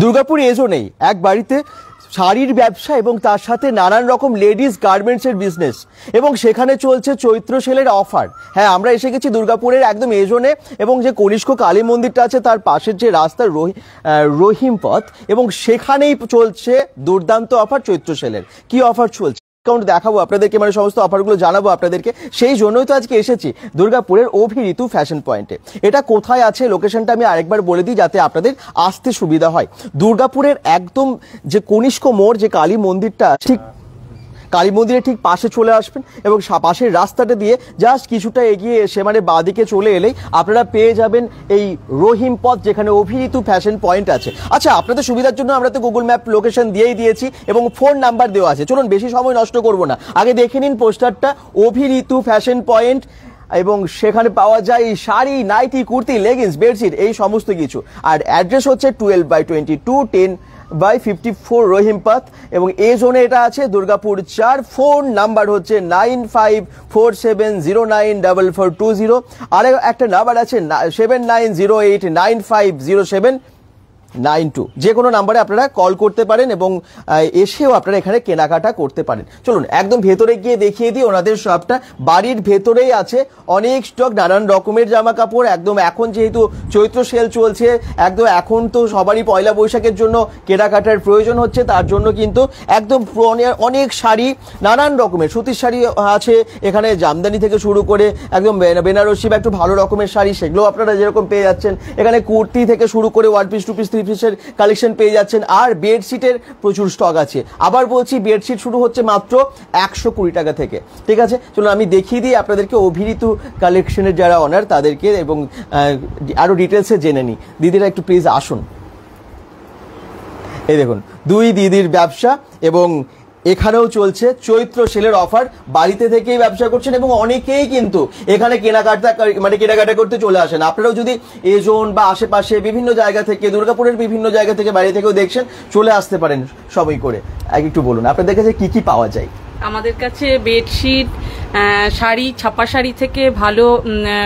দুর্গাপুর এজোনেই এক বাড়িতে শাড়ির ব্যবসা এবং তার সাথে নানান রকম লেডিস গার্মেন্টসের বিজনেস এবং সেখানে চলছে চৈত্র সেলের অফার। হ্যাঁ, আমরা এসে গেছি দুর্গাপুরের একদম এজোনে এবং যে কনিষ্ক কালী মন্দিরটা আছে তার পাশের যে রাস্তা রহিম পথ এবং সেখানেই চলছে দুর্দান্ত অফার চৈত্র সেলের। কি অফার চলছে ডিসকাউন্ট দেখাবো আপনাদেরকে, মানে সমস্ত অফারগুলো জানাবো আপনাদেরকে। সেই জন্যই তো আজকে এসেছি দুর্গাপুরের অভিঋতু ফ্যাশন পয়েন্টে। এটা কোথায় আছে লোকেশনটা আমি আরেকবার বলে দিই যাতে আপনাদের আসতে সুবিধা হয়। দুর্গাপুরের একদম যে কনিষ্ক মোড় যে কালী মন্দিরটা ঠিক কালী মন্দিরের ঠিক পাশে চলে আসবেন এবং পাশের রাস্তাটা দিয়ে জাস্ট কিছুটা এগিয়ে এসে মানে বাঁদিকে চলে এলেই আপনারা পেয়ে যাবেন এই রহিম পথ যেখানে অভিঋতু ফ্যাশন পয়েন্ট আছে। আচ্ছা, আপনাদের সুবিধার জন্য আমরা তো গুগল ম্যাপ লোকেশন দিয়েই দিয়েছি এবং ফোন নাম্বার দেওয়া আছে। চলুন বেশি সময় নষ্ট করব না, আগে দেখে নিন পোস্টারটা, অভিঋতু ফ্যাশন পয়েন্ট। এবং সেখানে পাওয়া যায় sari, nightie, kurti, leggings, bedsheet এই সমস্ত কিছু। আর অ্যাড্রেস হচ্ছে 12/22 10/54 রহিম পথ এবং এই জোনে এটা আছে দুর্গাপুর 4। ফোন নাম্বার হচ্ছে 9547094420। আর একটা নাম্বার আছে 7908950792। যে কোনো নাম্বারে আপনারা কল করতে পারেন এবং এসেও আপনারা এখানে কেনাকাটা করতে পারেন। চলুন একদম ভেতরে গিয়ে দেখিয়ে দিই ওনাদের শপটা। বাড়ির ভেতরেই আছে অনেক স্টক, নানান রকমের জামা কাপড়। একদম এখন যেহেতু চৈত্র সেল চলছে, একদম এখন তো সবারই পয়লা বৈশাখের জন্য কেনাকাটার প্রয়োজন হচ্ছে, তার জন্য কিন্তু একদম অনেক শাড়ি, নানান রকমের সুতির শাড়ি আছে এখানে, জামদানি থেকে শুরু করে একদম বেনারসি বা একটু ভালো রকমের শাড়ি সেগুলো আপনারা যেরকম পেয়ে যাচ্ছেন। এখানে কুর্তি থেকে শুরু করে 1 পিস 2 পিস 3 পিসের কালেকশন পেয়ে যাচ্ছেন। আর বেডশিটের প্রচুর স্টক আছে। আবার বলছি, বেডশিট শুরু হচ্ছে মাত্র 120 টাকা থেকে। ঠিক আছে, চলুন আমি দেখিয়ে দিই আপনাদেরকে অভিঋতু কালেকশনের যারা অনার তাদেরকে এবং আরো ডিটেলসে জেনে নিই। দিদিরা একটু প্লিজ আসুন। এই দেখুন দুই দিদির ব্যবসা এবং এখানেও চলছে চৈত্র সেলের অফার। বাড়িতে থেকেই ব্যবসা করছেন এবং অনেকেই কিন্তু এখানে কেনাকাটা করতে চলে আসেন। আপনারাও যদি এজোন বা আশেপাশে বিভিন্ন জায়গা থেকে, দুর্গাপুরের বিভিন্ন জায়গা থেকে, বাইরে থেকেও দেখছেন, চলে আসতে পারেন সময় করে। একটু বলুন আপনাদের কাছে কি কি পাওয়া যায়? আমাদের কাছে বেডশিট, শাড়ি, ছাপা শাড়ি থেকে ভালো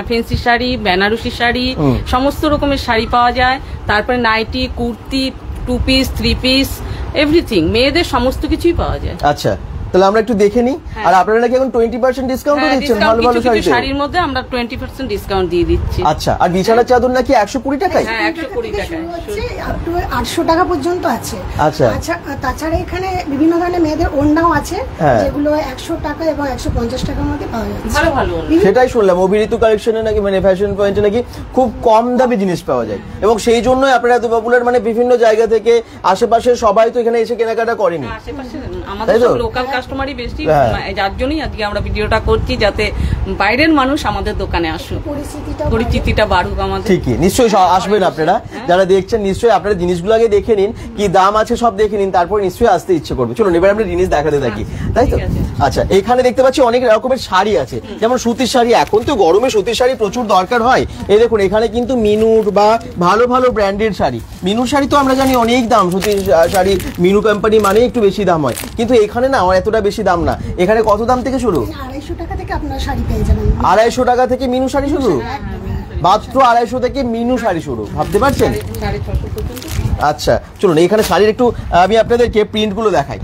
ফেন্সি শাড়ি, বেনারসি শাড়ি, সমস্ত রকমের শাড়ি পাওয়া যায়। তারপরে nightie, kurti, 2 piece 3 piece everything, মেয়েদের সমস্ত কিছুই পাওয়া যায়। আচ্ছা, তাহলে আমরা একটু দেখে নিই। আর আপনারা নাকি এখন 20% ডিসকাউন্ট দিচ্ছেন ভালো ভালো শাড়িতে? শাড়ির মধ্যে আমরা 20% ডিসকাউন্ট দিয়ে দিচ্ছি। আচ্ছা, আর বিছানার চাদর নাকি 120 টাকায়? হ্যাঁ, 120 টাকায় আপ টু 800 টাকা পর্যন্ত আছে। আচ্ছা, তাছাড়া এখানে বিভিন্ন ধরনের মেয়েদের ওড়নাও আছে যেগুলো 100 টাকা এবং 150 টাকার মধ্যে পাওয়া যাচ্ছে। ভালো ভালো, সেটাই শুনলাম অভিঋতু কালেকশনে নাকি মানে ফ্যাশন পয়েন্টে নাকি খুব কম দামে জিনিস পাওয়া যায় এবং সেই জন্যই আপনারা এত পপুলার। মানে বিভিন্ন জায়গা থেকে আশেপাশে সবাই তো এখানে এসে কেনাকাটা করেনি। আশেপাশে আমাদের সব লোকাল কাস্টমারই বেশি, যার জন্যই আজকে আমরা ভিডিওটা করছি যাতে বাইরের মানুষ আমাদের দোকানে আসুক, পরিচিতিটা বাড়ুক আমাদের। ঠিকই, নিশ্চয়ই আসবেন আপনারা যারা দেখছেন। নিশ্চয়ই আপনারা জিনিসগুলো আগে দেখে নিন, কি দাম আছে সব দেখে নিন, তারপর নিশ্চয়ই আসতে ইচ্ছে করবে। চলুন এবার আমরা জিনিস দেখাতে থাকি, তাই তো? আচ্ছা, এখানে দেখতে পাচ্ছি অনেক রকমের শাড়ি আছে, যেমন সুতির শাড়ি। এখন তো গরমে সুতির শাড়ি প্রচুর দরকার হয়। এই দেখুন এখানে কিন্তু মিনুর বা ভালো ভালো ব্র্যান্ডের শাড়ি। মিনুর শাড়ি তো আমরা জানি অনেক দাম, সুতির শাড়ি মিনু কোম্পানি মানে একটু বেশি দাম হয়, কিন্তু এখানে না এতটা বেশি দাম না। এখানে কত দাম থেকে শুরু? 250 টাকা থেকে আপনারা শাড়ি পেয়ে যাবেন। 250 টাকা থেকে মিনু শাড়ি শুরু? মাত্র 250 থেকে মিনু শাড়ি শুরু, ভাবতে পারছেন? আচ্ছা, চলুন এখানে শাড়ির একটু আমি আপনাদেরকে প্রিন্টগুলো দেখাই।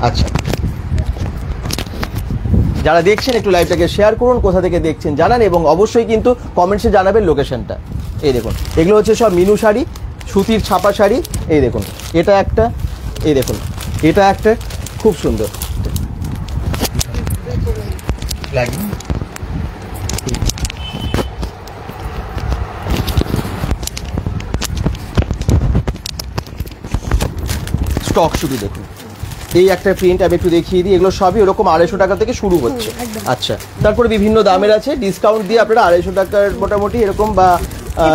আচ্ছা, যারা দেখছেন একটু লাইভটাকে শেয়ার করুন, কোথা থেকে দেখছেন জানান এবং অবশ্যই কিন্তু কমেন্টসে জানাবেন লোকেশনটা। এই দেখুন এগুলো হচ্ছে সব মিনু শাড়ি, সুতির ছাপা শাড়ি। এই দেখুন এটা একটা, এই দেখুন এটা একটা, খুব সুন্দর। স্টক শুধু দেখুন, এই একটা প্রিন্ট আমি একটু দেখিয়ে দিই। এগুলো সবই ওরকম 250 টাকা থেকে শুরু হচ্ছে। আচ্ছা, তারপরে বিভিন্ন দামের আছে, ডিসকাউন্ট দিয়ে আপনারা 250 টাকার মোটামুটি এরকম বা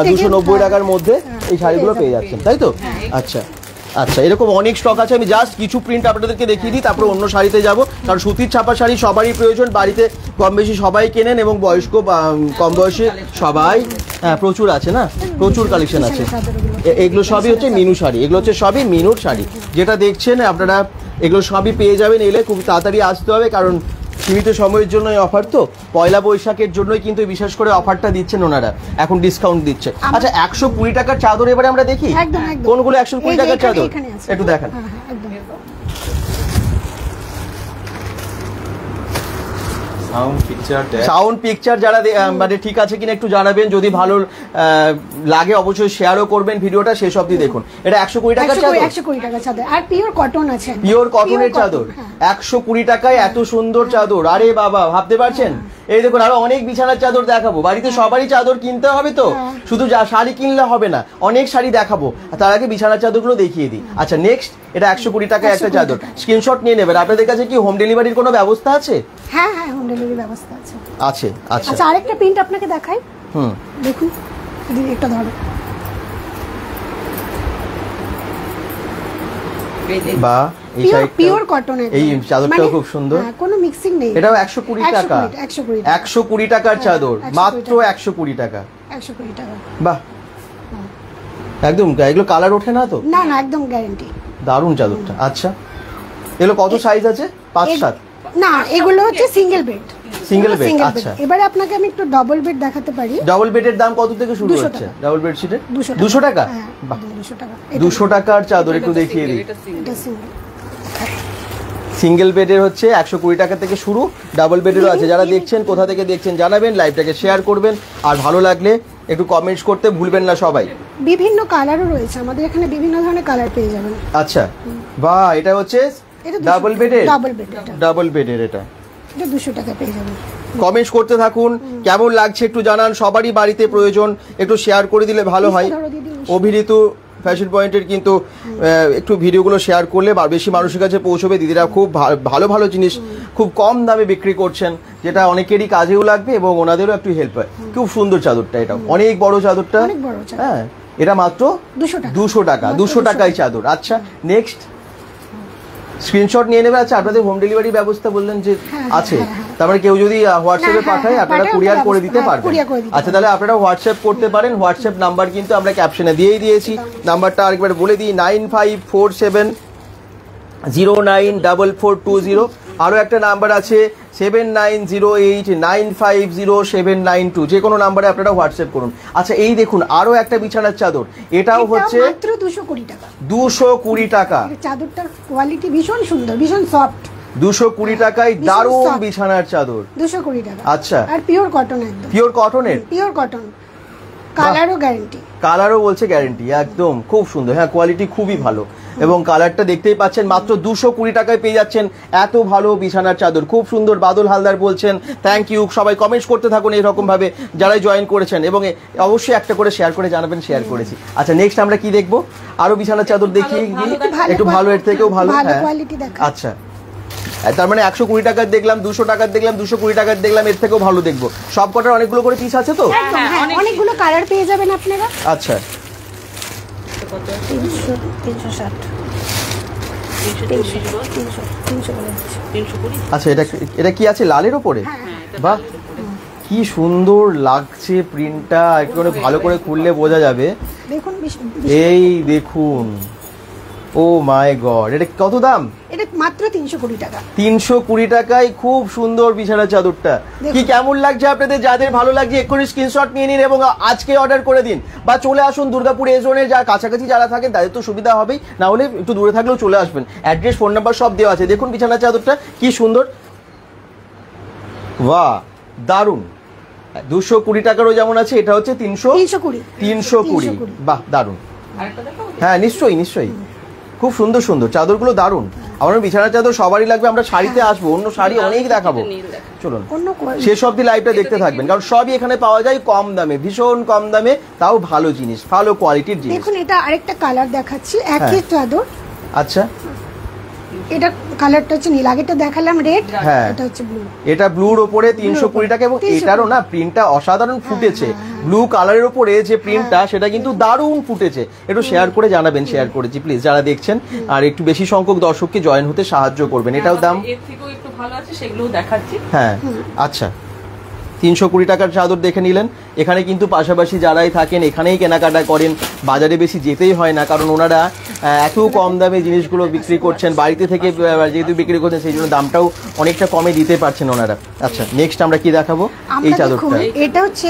290 টাকার মধ্যে এই শাড়িগুলো পেয়ে যাচ্ছেন, তাই তো? আচ্ছা আচ্ছা, এরকম অনেক স্টক আছে। আমি জাস্ট কিছু প্রিন্ট আপনাদেরকে দেখিয়ে দিই, তারপর অন্য শাড়িতে যাব। কারণ সুতির ছাপা শাড়ি সবারই প্রয়োজন, বাড়িতে কম বেশি সবাই কেনেন এবং বয়স্ক বা কম বয়সী সবাই। হ্যাঁ, প্রচুর আছে না, প্রচুর কালেকশন আছে। এগুলো সবই হচ্ছে মিনু শাড়ি, এগুলো হচ্ছে সবই মিনুর শাড়ি। যেটা দেখছেন আপনারা এগুলো সবই পেয়ে যাবেন। এলে খুব তাড়াতাড়ি আসতে হবে কারণ সীমিত সময়ের জন্য এই অফার, তো পয়লা বৈশাখের জন্যই কিন্তু বিশেষ করে অফারটা দিচ্ছেন ওনারা, এখন ডিসকাউন্ট দিচ্ছে। আচ্ছা 120 টাকার চাদর এবারে আমরা দেখি কোনগুলো 120 টাকার চাদর একটু দেখান। সাউন্ড পিকচার যারা মানে ঠিক আছে কিনা একটু জানাবেন, যদি ভালো লাগে অবশ্যই শেয়ারও করবেন ভিডিওটা শেষ অবধি দেখুন। এটা 120 টাকার চাদর, 120 টাকার চাদর, আর পিওর কটন আছে, পিওর কটনের চাদর 120 টাকায় এত সুন্দর চাদর। আরে বাবা, ভাবতে পারছেন? এই দেখুন আরো অনেক বিছানার চাদর দেখাবো, বাড়িতে সবারই চাদর কিনতে হবে তো, শুধু শাড়ি কিনলে হবে না, অনেক শাড়ি দেখাবো, তার আগে বিছানার চাদরগুলো দেখিয়ে দিই। আচ্ছা নেক্সট, এটা 120 টাকায় একটা চাদর, স্ক্রিনশট নিয়ে নেবেন। আপনাদের কাছে কি হোম ডেলিভারির কোনো ব্যবস্থা আছে? হ্যাঁ হ্যাঁ, হোম ডেলিভারি ব্যবস্থা আছে। আছে, আচ্ছা। আচ্ছা আরেকটা প্রিন্ট আপনাকে দেখাই, দেখুন দিদি একটা ধরো, বা এই সাইডটা পিওর কটনের, এই চাদরটাও খুব সুন্দর, কোনো মিক্সিং নেই। এটাও 120 টাকা, 120 টাকার চাদর, মাত্র 120 টাকা, 120 টাকা। বাহ, একদম এগুলো কালার ওঠে না তো? না না, একদম গ্যারান্টি। দারুণ চাদরটা। আচ্ছা এগুলো কত সাইজ আছে? 5-7? না, এগুলো হচ্ছে সিঙ্গেল বেড। সিঙ্গেল বেড, আচ্ছা। এবারে আপনাকে আমি একটু ডাবল বেড দেখাতে পারি। ডাবল বেডের দাম কত থেকে শুরু হচ্ছে? ডাবল বেড শিটের 200 টাকা। বাহ, 200 টাকা। 200 টাকার চাদর একটু দেখিয়ে দিই। এটা সিঙ্গেল, সিঙ্গেল বেডের হচ্ছে 120 টাকা থেকে শুরু, ডাবল বেডেরও আছে। যারা দেখছেন কোথা থেকে দেখছেন জানাবেন, লাইভটাকে শেয়ার করবেন, আর ভালো লাগলে একটু কমেন্টস করতে ভুলবেন না সবাই। বিভিন্ন কালারও রয়েছে আমাদের এখানে, বিভিন্ন ধরনের কালার পেয়ে যাবেন। আচ্ছা বাহ, এটা হচ্ছে ডাবল বেডের, ডাবল বেডের এটা 200 টাকা পেয়ে যাবেন। কমেন্টস করতে থাকুন, কেমন লাগছে একটু জানান, সবারই বাড়িতে প্রয়োজন, একটু শেয়ার করে দিলে ভালো হয়। অভিনীত ফ্যাশন পয়েন্টের কিন্তু একটু ভিডিওগুলো শেয়ার করলে বেশি মানুষের কাছে পৌঁছবে। দিদিরা খুব ভালো ভালো জিনিস খুব কম দামে বিক্রি করছেন, যেটা অনেকেরই কাজেও লাগবে এবং ওনাদেরও একটু হেল্প হয়। খুব সুন্দর চাদরটা, এটা অনেক বড় চাদরটা, হ্যাঁ এটা মাত্র 200 টাকা, 200 টাকায় চাদর। আচ্ছা নেক্সট, স্ক্রিনশট নিয়ে নেবে। আচ্ছা আপনাদের হোম ডেলিভারি ব্যবস্থা বললেন যে আছে, তারপরে কেউ যদি হোয়াটসঅ্যাপে পাঠায় আপনারা কুরিয়ার করে দিতে পারবেন। আচ্ছা তাহলে আপনারা হোয়াটসঅ্যাপ করতে পারেন, হোয়াটসঅ্যাপ নাম্বার কিন্তু আমরা ক্যাপশনে দিয়েই দিয়েছি, নাম্বারটা আরেকবার বলে দিই 9547094420। আরও একটা নাম্বার আছে 7908950792, যে কোনো নাম্বারে আপনারা হোয়াটসঅ্যাপ করুন। আচ্ছা এই দেখুন আরো একটা বিছানার চাদর, এটাও হচ্ছে মাত্র 220 টাকা। 220 টাকা, চাদরটার কোয়ালিটি ভীষণ সুন্দর, ভীষণ সফট। 220 টাকায় দারুণ বিছানার চাদর, 220 টাকা। আচ্ছা, আর পিওর কটন, একদম পিওর কটনের, পিওর কটন, কালারও গ্যারান্টি, কালারও বলছে গ্যারান্টি, একদম খুব সুন্দর। হ্যাঁ কোয়ালিটি খুবই ভালো, এবং কালারটা দেখতেই পাচ্ছেন, মাত্র 220 টাকায় পেয়ে যাচ্ছেন এত ভালো বিছানার চাদর। খুব সুন্দর। বাদল হালদার বলছেন থ্যাংক ইউ। সবাই কমেন্টস করতে থাকুন এইরকম ভাবে যারাই জয়েন করেছেন, এবং অবশ্যই একটা করে শেয়ার করে জানাবেন শেয়ার করেছি। আচ্ছা নেক্সট আমরা কি দেখবো? আরো বিছানার চাদর দেখিয়ে একটু ভালো, এর থেকেও ভালো। হ্যাঁ আচ্ছা, তার মানে 120 টাকার দেখলাম, 200 টাকার দেখলাম, 220 টাকার দেখলাম, এর থেকেও ভালো দেখবো। সব কটার অনেকগুলো করে পিস আছে তো, অনেকগুলো কালার পেয়ে যাবেন আপনারা। আচ্ছা 360। আচ্ছা এটা কি আছে লালের ওপরে? বাহ কি সুন্দর লাগছে প্রিন্টটা, একটু ভালো করে খুললে বোঝা যাবে। এই দেখুন, ও মাই গড, এটা কত দাম? এটা মাত্র 320 টাকা। 320 টাকায় খুব সুন্দর বিছানা চাদরটা। কি কেমন লাগছে আপনাদের? যাদের ভালো লাগছে এক্ষুনি স্ক্রিনশট নিয়ে নিন এবং আজকে অর্ডার করে দিন, বা চলে আসুন দুর্গাপুর এ জোনের, যা কাছাকাছি যারা থাকেন তাদের তো সুবিধা হবেই, না হলে একটু দূরে থাকলেও চলে আসবেন। অ্যাড্রেস ফোন নাম্বার সব দেওয়া আছে। দেখুন বিছানা চাদরটা কি সুন্দর, বাহ দারুন। 220 টাকারও যেমন আছে, এটা হচ্ছে 320। বাহ দারুন। হ্যাঁ নিশ্চয়ই নিশ্চয়ই, খুব সুন্দর সুন্দর চাদরগুলো দারুন। আমার বিছানার চাদর সবারই লাগবে, আমরা শাড়িতে আসবো, অন্য শাড়ি অনেক দেখাবো। চলুন শেষ অবধি লাইভটা দেখতে থাকবেন, কারণ সবই এখানে পাওয়া যায় কম দামে, ভীষণ কম দামে, তাও ভালো জিনিস, ভালো কোয়ালিটির জিনিস। দেখুন এটা আরেকটা কালার দেখাচ্ছি, একই চাদর। আচ্ছা এটা কালারটা হচ্ছে নীল, আগেটা দেখালাম রেড, হ্যাঁ এটা হচ্ছে ব্লু। এটা ব্লুর উপরে 320 টাকা, এবং এটারও না প্রিন্টটা অসাধারণ ফুটেছে। ব্লু কালারের উপরে যে প্রিন্টটা সেটা কিন্তু দারুণ ফুটেছে। একটু শেয়ার করে জানাবেন, শেয়ার করেছি প্লিজ যারা দেখছেন, আর একটু বেশি সংখ্যক দর্শককে জয়েন হতে সাহায্য করবেন। এটাও দাম এর থেকেও একটু ভালো আছে, সেগুলোও দেখাচ্ছি। হ্যাঁ আচ্ছা 320 টাকার চাদর দেখে নিলেন। এখানে কিন্তু পাশাপাশি যারাই থাকেন এখানেই কেনাকাটা করেন, বাজারে বেশি যেতেই হয় না, কারণ ওনারা এত কম দামে জিনিসগুলো বিক্রি করছেন, বাড়িতে থেকে যেহেতু বিক্রি করছেন সেই জন্য দামটাও অনেকটা কমে দিতে পারছেন ওনারা। আচ্ছা নেক্সট আমরা কি দেখাবো? এই চাদরটা, এটা হচ্ছে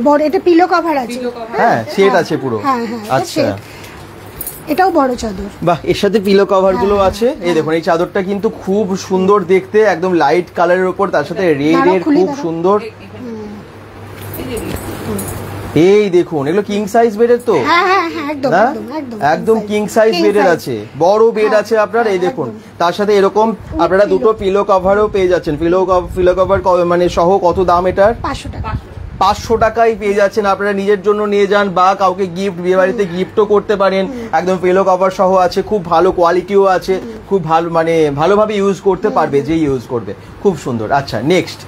বড়, এটা পিলো কভার আছে, হ্যাঁ সেট আছে পুরো। আচ্ছা এটাও বড় চাদর, বাহ, এর সাথে পিলো কভার গুলো আছে। এই দেখুন এই চাদরটা কিন্তু খুব সুন্দর দেখতে, একদম লাইট কালারের উপর, তার সাথে রেড এর খুব সুন্দর। এই দেখুন এগুলো কিং সাইজ বেডের তো, একদম কিং সাইজ বেডের আছে, বড় বেড আছে আপনার। এই দেখুন তার সাথে এরকম আপনারা দুটো পিলো কভারও পেয়ে যাচ্ছেন। পিলো কভার মানে সহ কত দাম এটার? 500 টাকা। 500 টাকায় পেয়ে যাচ্ছেন। আপনারা নিজের জন্য নিয়ে যান বা কাউকে গিফট, বিয়ে বাড়িতে গিফটও করতে পারেন। একদম পিলো কভার সহ আছে, খুব ভালো কোয়ালিটিও আছে, খুব ভালো মানে ভালোভাবে ইউজ করতে পারবে যে ইউজ করবে, খুব সুন্দর। আচ্ছা নেক্সট,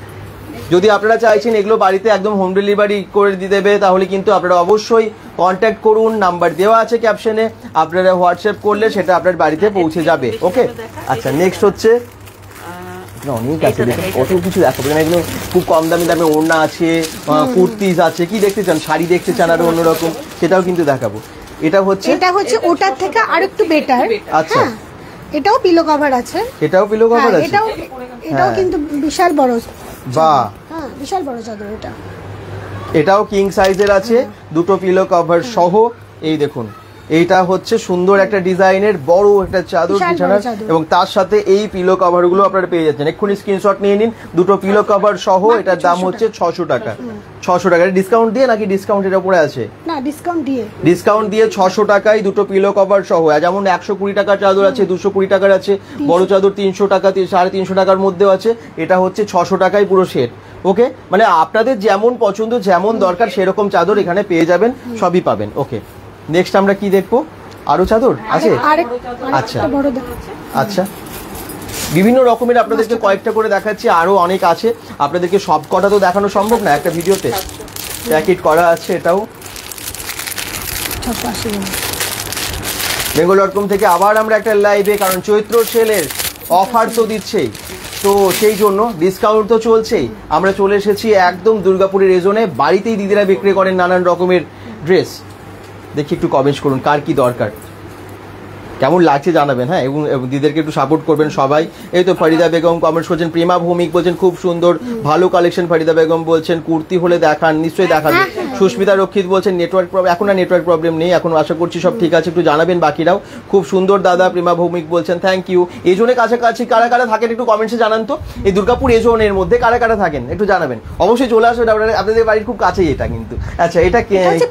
যদি আপনারা চাইছেন এগুলো বাড়িতে একদম হোম ডেলিভারি করে দিয়ে দেবে, তাহলে কিন্তু আপনারা অবশ্যই কন্ট্যাক্ট করুন, নাম্বার দেওয়া আছে ক্যাপশনে, আপনারা হোয়াটসঅ্যাপ করলে সেটা আপনার বাড়িতে পৌঁছে যাবে। ওকে, আচ্ছা নেক্সট হচ্ছে অনেক আছে, কত কিছু দেখাবো, এগুলো খুব কম দামে ওড়না আছে, কুর্তিজ আছে, কি দেখতে চান, শাড়ি দেখতে চান আরো অন্যরকম, সেটাও কিন্তু দেখাবো। এটা হচ্ছে ওটার থেকে আরেকটু বেটার। আচ্ছা এটাও পিলো কভার আছে, এটাও পিলো কভার আছে, এটাও কিন্তু বিশাল বড়, বাহ হ্যাঁ বিশাল বড় চাদর। এটাও কিং সাইজের আছে, দুটো পিলো কভার সহ। এই দেখুন এইটা হচ্ছে সুন্দর একটা ডিজাইনের বড় একটা চাদর বিছানার, এবং তার সাথে এই পিলো কভার গুলো আপনারা পেয়ে যাচ্ছেন। এক্ষুনি স্ক্রিনশট নিয়ে নিন, দুটো পিলো কভার সহ। এটার দাম হচ্ছে 600 টাকা। 600 টাকা ডিসকাউন্ট দিয়ে নাকি ডিসকাউন্টের উপরে আছে? না ডিসকাউন্ট দিয়ে, ডিসকাউন্ট দিয়ে 600 টাকায় দুটো পিলো কভার সহ। যেমন 120 টাকার চাদর আছে, 220 টাকার আছে, বড় চাদর 300 টাকা, 350 টাকার মধ্যেও আছে। এটা হচ্ছে 600 টাকায় পুরো সেট। ওকে, মানে আপনাদের যেমন পছন্দ, যেমন দরকার সেরকম চাদর এখানে পেয়ে যাবেন, সবই পাবেন। ওকে, নেক্সট আমরা কি দেখবো? আরো চাদর আছে? আচ্ছা আচ্ছা, বিভিন্ন রকমের আপনাদেরকে কয়েকটা করে দেখাচ্ছি, আরো অনেক আছে, আপনাদেরকে সব কটা তো দেখানো সম্ভব না একটা ভিডিওতে। প্যাকেট করা আছে, এটাও bengal.com থেকে আবার আমরা একটা লাইভে, কারণ চৈত্র সেলের অফার তো দিচ্ছেই, তো সেই জন্য ডিসকাউন্ট তো চলছেই। আমরা চলে এসেছি একদম দুর্গাপুরের রেজনে, বাড়িতেই দিদিরা বিক্রি করেন নানান রকমের ড্রেস। দেখি একটু কমেন্ট করুন কার কি দরকার, কেমন লাগছে জানাবেন। হ্যাঁ, এবং দিদিদেরকে একটু সাপোর্ট করবেন সবাই। এই তো ফারিদা বেগম কমেন্টস করছেন, প্রেমা ভৌমিক বলছেন খুব সুন্দর, ভালো কালেকশন। ফারিদা বেগম বলছেন কুর্তি হলে দেখান, নিশ্চয়ই দেখাবে। সুস্মিতা রক্ষিত বলছেন নেটওয়ার্ক প্রবলেম, এখন আর নেটওয়ার্ক প্রবলেম নেই, এখন আশা করছি সব ঠিক আছে, একটু জানাবেন বাকিরাও। খুব সুন্দর দাদা। প্রেমা ভৌমিক বলছেন থ্যাংক ইউ। এজনের কাছাকাছি কারা কারা থাকেন একটু কমেন্টসে জানান তো, এই দুর্গাপুর এজনের মধ্যে কারা কারা থাকেন একটু জানাবেন, অবশ্যই চলে আসবেন, আপনাদের বাড়ির খুব কাছেই এটা কিন্তু। আচ্ছা এটা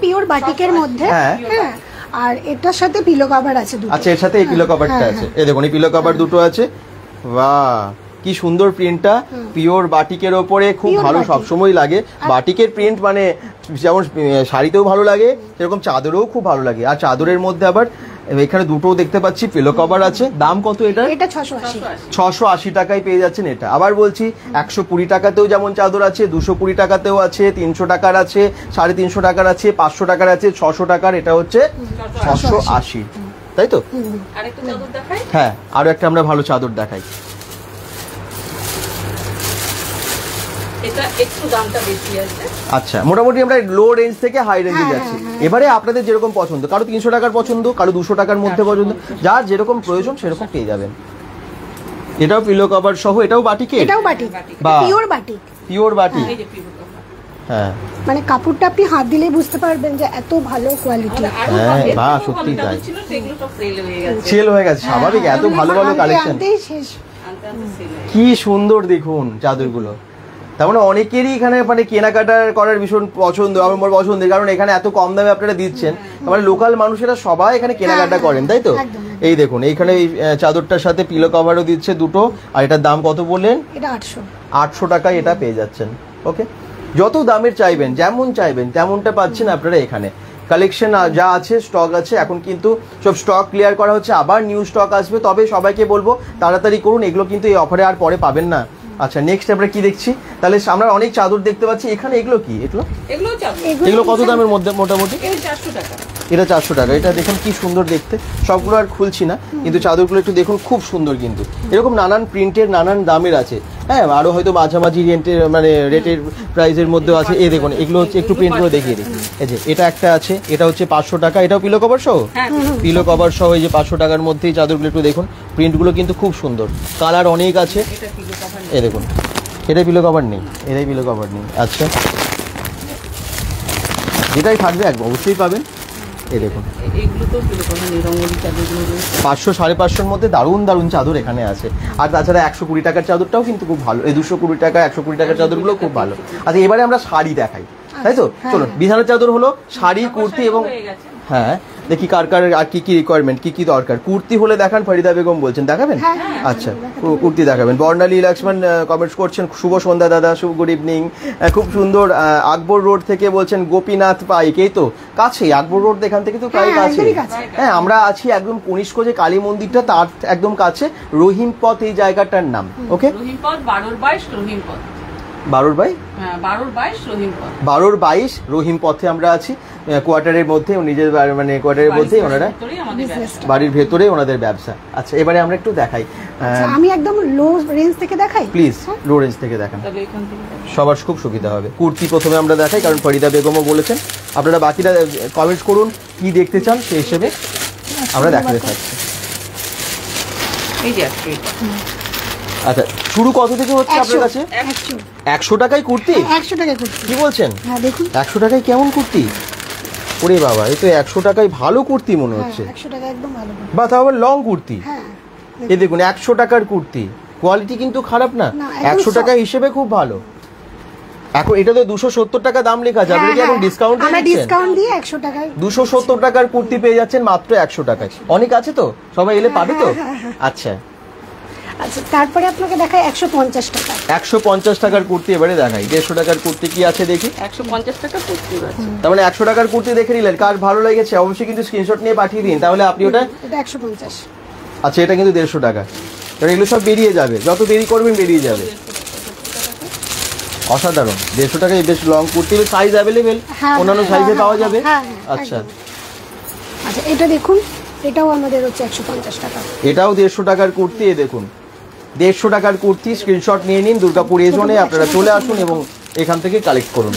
পিওর বাটিকের মধ্যে, হ্যাঁ, আর এটার সাথে পিলো কভার আছে দুটো। আচ্ছা এর সাথে এই পিলো কভারটা আছে, এই দেখুন এই পিলো কভার দুটো আছে। বাহ কি সুন্দর প্রিন্টটা, পিওর বাটিকের ওপরে, খুব ভালো, সবসময় লাগে বাটিকের প্রিন্ট, মানে যেমন শাড়িতেও ভালো লাগে সেরকম চাদরেও খুব ভালো লাগে। আর চাদরের মধ্যে আবার এখানে দুটো দেখতে পাচ্ছি পিলো কভার আছে। দাম কত এটা? এটা 680। 680 টাকায় পেয়ে যাচ্ছেন এটা। আবার বলছি 120 টাকাতেও যেমন চাদর আছে, 220 টাকাতেও আছে, 300 টাকার আছে, 350 টাকার আছে, 500 টাকার আছে, 600 টাকার। এটা হচ্ছে 680, তাই তো? হ্যাঁ, আরো একটা আমরা ভালো চাদর দেখাই। আচ্ছা, মোটামুটি আমরা লো রেঞ্জ থেকে হাই রেঞ্জে যাচ্ছি। এবারে আপনাদের যেরকম পছন্দ, কারো 300 টাকার পছন্দ, কারো 200 টাকার মধ্যে পছন্দ, যার যেরকম প্রয়োজন সেরকম পেয়ে যাবেন। এটাও পিলো কভার সহ, এটাও বাটিকে, এটাও batik, pure batik, pure batik. হ্যাঁ, মানে কাপড়টা আপনি হাত দিলেই বুঝতে পারবেন যে এত ভালো কোয়ালিটি। হ্যাঁ বাহ, সত্যি তাই, সেল হয়ে গেছে, স্বাভাবিক, এত ভালো ভালো কালেকশন, কি সুন্দর দেখুন চাদরগুলো। তার মানে অনেকেরই এখানে মানে কেনাকাটা করার ভীষণ পছন্দ, আমার পছন্দের, কারণ এখানে এত কম দামে আপনারা দিচ্ছেন, মানে লোকাল মানুষেরা সবাই এখানে কেনাকাটা করেন, তাই তো? এই দেখুন এইখানে এই চাদরটার সাথে পিলো কভারও দিচ্ছে দুটো। আর এটার দাম কত বললেন? এটা 800। 800 টাকায় এটা পেয়ে যাচ্ছেন। ওকে, যত দামের চাইবেন, যেমন চাইবেন তেমনটা পাচ্ছেন আপনারা এখানে। কালেকশন যা আছে, স্টক আছে, এখন কিন্তু সব স্টক ক্লিয়ার করা হচ্ছে, আবার নিউ স্টক আসবে, তবে সবাইকে বলবো তাড়াতাড়ি করুন, এগুলো কিন্তু এই অফারে আর পরে পাবেন না। আচ্ছা নেক্সট আমরা কি দেখছি? তাহলে আমরা অনেক চাদর দেখতে পাচ্ছি এখানে, এগুলো কি? এগুলো কত দামের মধ্যে মোটামুটি? এটা 400 টাকা। এটা দেখুন কি সুন্দর দেখতে, সবগুলো আর খুলছি না, কিন্তু চাদরগুলো একটু দেখুন খুব সুন্দর, কিন্তু এরকম নানান প্রিন্টের নানান দামের আছে। হ্যাঁ আরো হয়তো মাঝামাঝি রেন্টের মানে রেটের প্রাইসের মধ্যেও আছে। এই দেখুন এগুলো হচ্ছে একটু প্রিন্টগুলো দেখিয়ে দিই। এই যে এটা একটা আছে, এটা হচ্ছে 500 টাকা, এটাও পিলো কভার সহ, পিলো কভার সহ এই যে 500 টাকার মধ্যেই চাদরগুলো একটু দেখুন, প্রিন্টগুলো কিন্তু খুব সুন্দর, কালার অনেক আছে। এই দেখুন এটা পিলো কভার নেই, এটাই পিলো কভার নেই। আচ্ছা যেটাই থাকবে অবশ্যই পাবেন। এই দেখুন 500 550 মধ্যে দারুণ দারুণ চাদর এখানে আছে। আর তাছাড়া 120 টাকার চাদরটাও কিন্তু খুব ভালো, এই 220 টাকা 120 টাকার চাদরগুলো খুব ভালো। আচ্ছা এবারে আমরা শাড়ি দেখাই, তাই তো? চলুন, বিছানার চাদর হলো, শাড়ি, কুর্তি এবং হ্যাঁ দেখি কার কার আর কি কি রিকোয়ারমেন্ট, কি কি দরকার। কুর্তি হলে দেখান, ফরিদা বেগম বলছেন দেখাবেন। আচ্ছা কুর্তি দেখাবেন। বর্ণালী লক্ষ্মণ কমেন্টস করছেন, শুভ সন্ধ্যা দাদা, শুভ গুড ইভিনিং, খুব সুন্দর। আকবর রোড থেকে বলছেন গোপীনাথ পাইক, এই তো কাছেই আকবর রোড, এখান থেকে তো প্রায় কাছে। হ্যাঁ আমরা আছি একদম কনিষ্ক যে কালী মন্দিরটা তার একদম কাছে, রহিম পথ এই জায়গাটার নাম। ওকে, রহিম পথ 12/22 রহিম পথ, 12/22 রহিম পথে আমরা আছি, কোয়ার্টারের মধ্যে, নিজের মানে কোয়ার্টারের মধ্যেই ওনারা, বাড়ির ভেতরেই ওনাদের ব্যবসা। আচ্ছা এবারে আমরা একটু দেখাই, আমি একদম লো রেঞ্জ থেকে দেখাই, প্লিজ লো রেঞ্জ থেকে দেখান, সবার খুব সুবিধা হবে। কুর্তি প্রথমে আমরা দেখাই, কারণ ফরিদা বেগমও বলেছেন। আপনারা বাকিরা কমেন্টস করুন কি দেখতে চান, সেই হিসেবে আমরা দেখাতে থাকছি। আচ্ছা শুরু কত থেকে হচ্ছে আপনার কাছে? 100 টাকায় কুর্তি? 100 টাকায় কুর্তি, কি বলছেন? হ্যাঁ দেখুন 100 টাকায় কেমন কুর্তি? ওরে বাবা, এই তো 100 টাকায় ভালো কুর্তি মনে হচ্ছে। 100 টাকা একদম ভালো, বা তাও আবার লং কুর্তি। হ্যাঁ এই দেখুন 100 টাকার কুর্তি, কোয়ালিটি কিন্তু খারাপ না, 100 টাকা হিসেবে খুব ভালো। এখন এটা তো 270 টাকা দাম লেখা আছে, আপনি কি এখন ডিসকাউন্ট দিচ্ছেন? আমরা ডিসকাউন্ট দিয়ে 100 টাকায় 270 টাকার কুর্তি পেয়ে যাচ্ছেন মাত্র 100 টাকায়। অনেক আছে তো, সবাই এলে পাবে তো। আচ্ছা আচ্ছা তারপরে আপনাকে দেখাই 150 টাকা, 150 টাকার কুর্তি এবারে দেখাই। 150 টাকার কুর্তি কি আছে দেখি। 150 টাকা কুর্তি আছে, তার মানে 100 টাকার কুর্তি দেখে নিলেন, কার ভালো লেগেছে অবশ্যই কিন্তু স্ক্রিনশট নিয়ে পাঠিয়ে দিন, তাহলে আপনি ওটা। এটা 150। আচ্ছা এটা কিন্তু 150 টাকা, কারণ এগুলো সব বেরিয়ে যাবে, যত দেরি করবেন বেরিয়ে যাবে। অসাধারণ, 150 টাকায় বেশ লং কুর্তি, সাইজ অ্যাভেলেবেল, অন্যান্য সাইজে পাওয়া যাবে। আচ্ছা আচ্ছা এটা দেখুন, এটাও আমাদের হচ্ছে 150 টাকা, এটাও 150 টাকার কুর্তি। এই দেখুন 150 টাকার কুর্তি, স্ক্রিনশট নিয়ে নিন, দুর্গাপুর এজনে আপনারা চলে আসুন এবং এখান থেকে কালেক্ট করুন।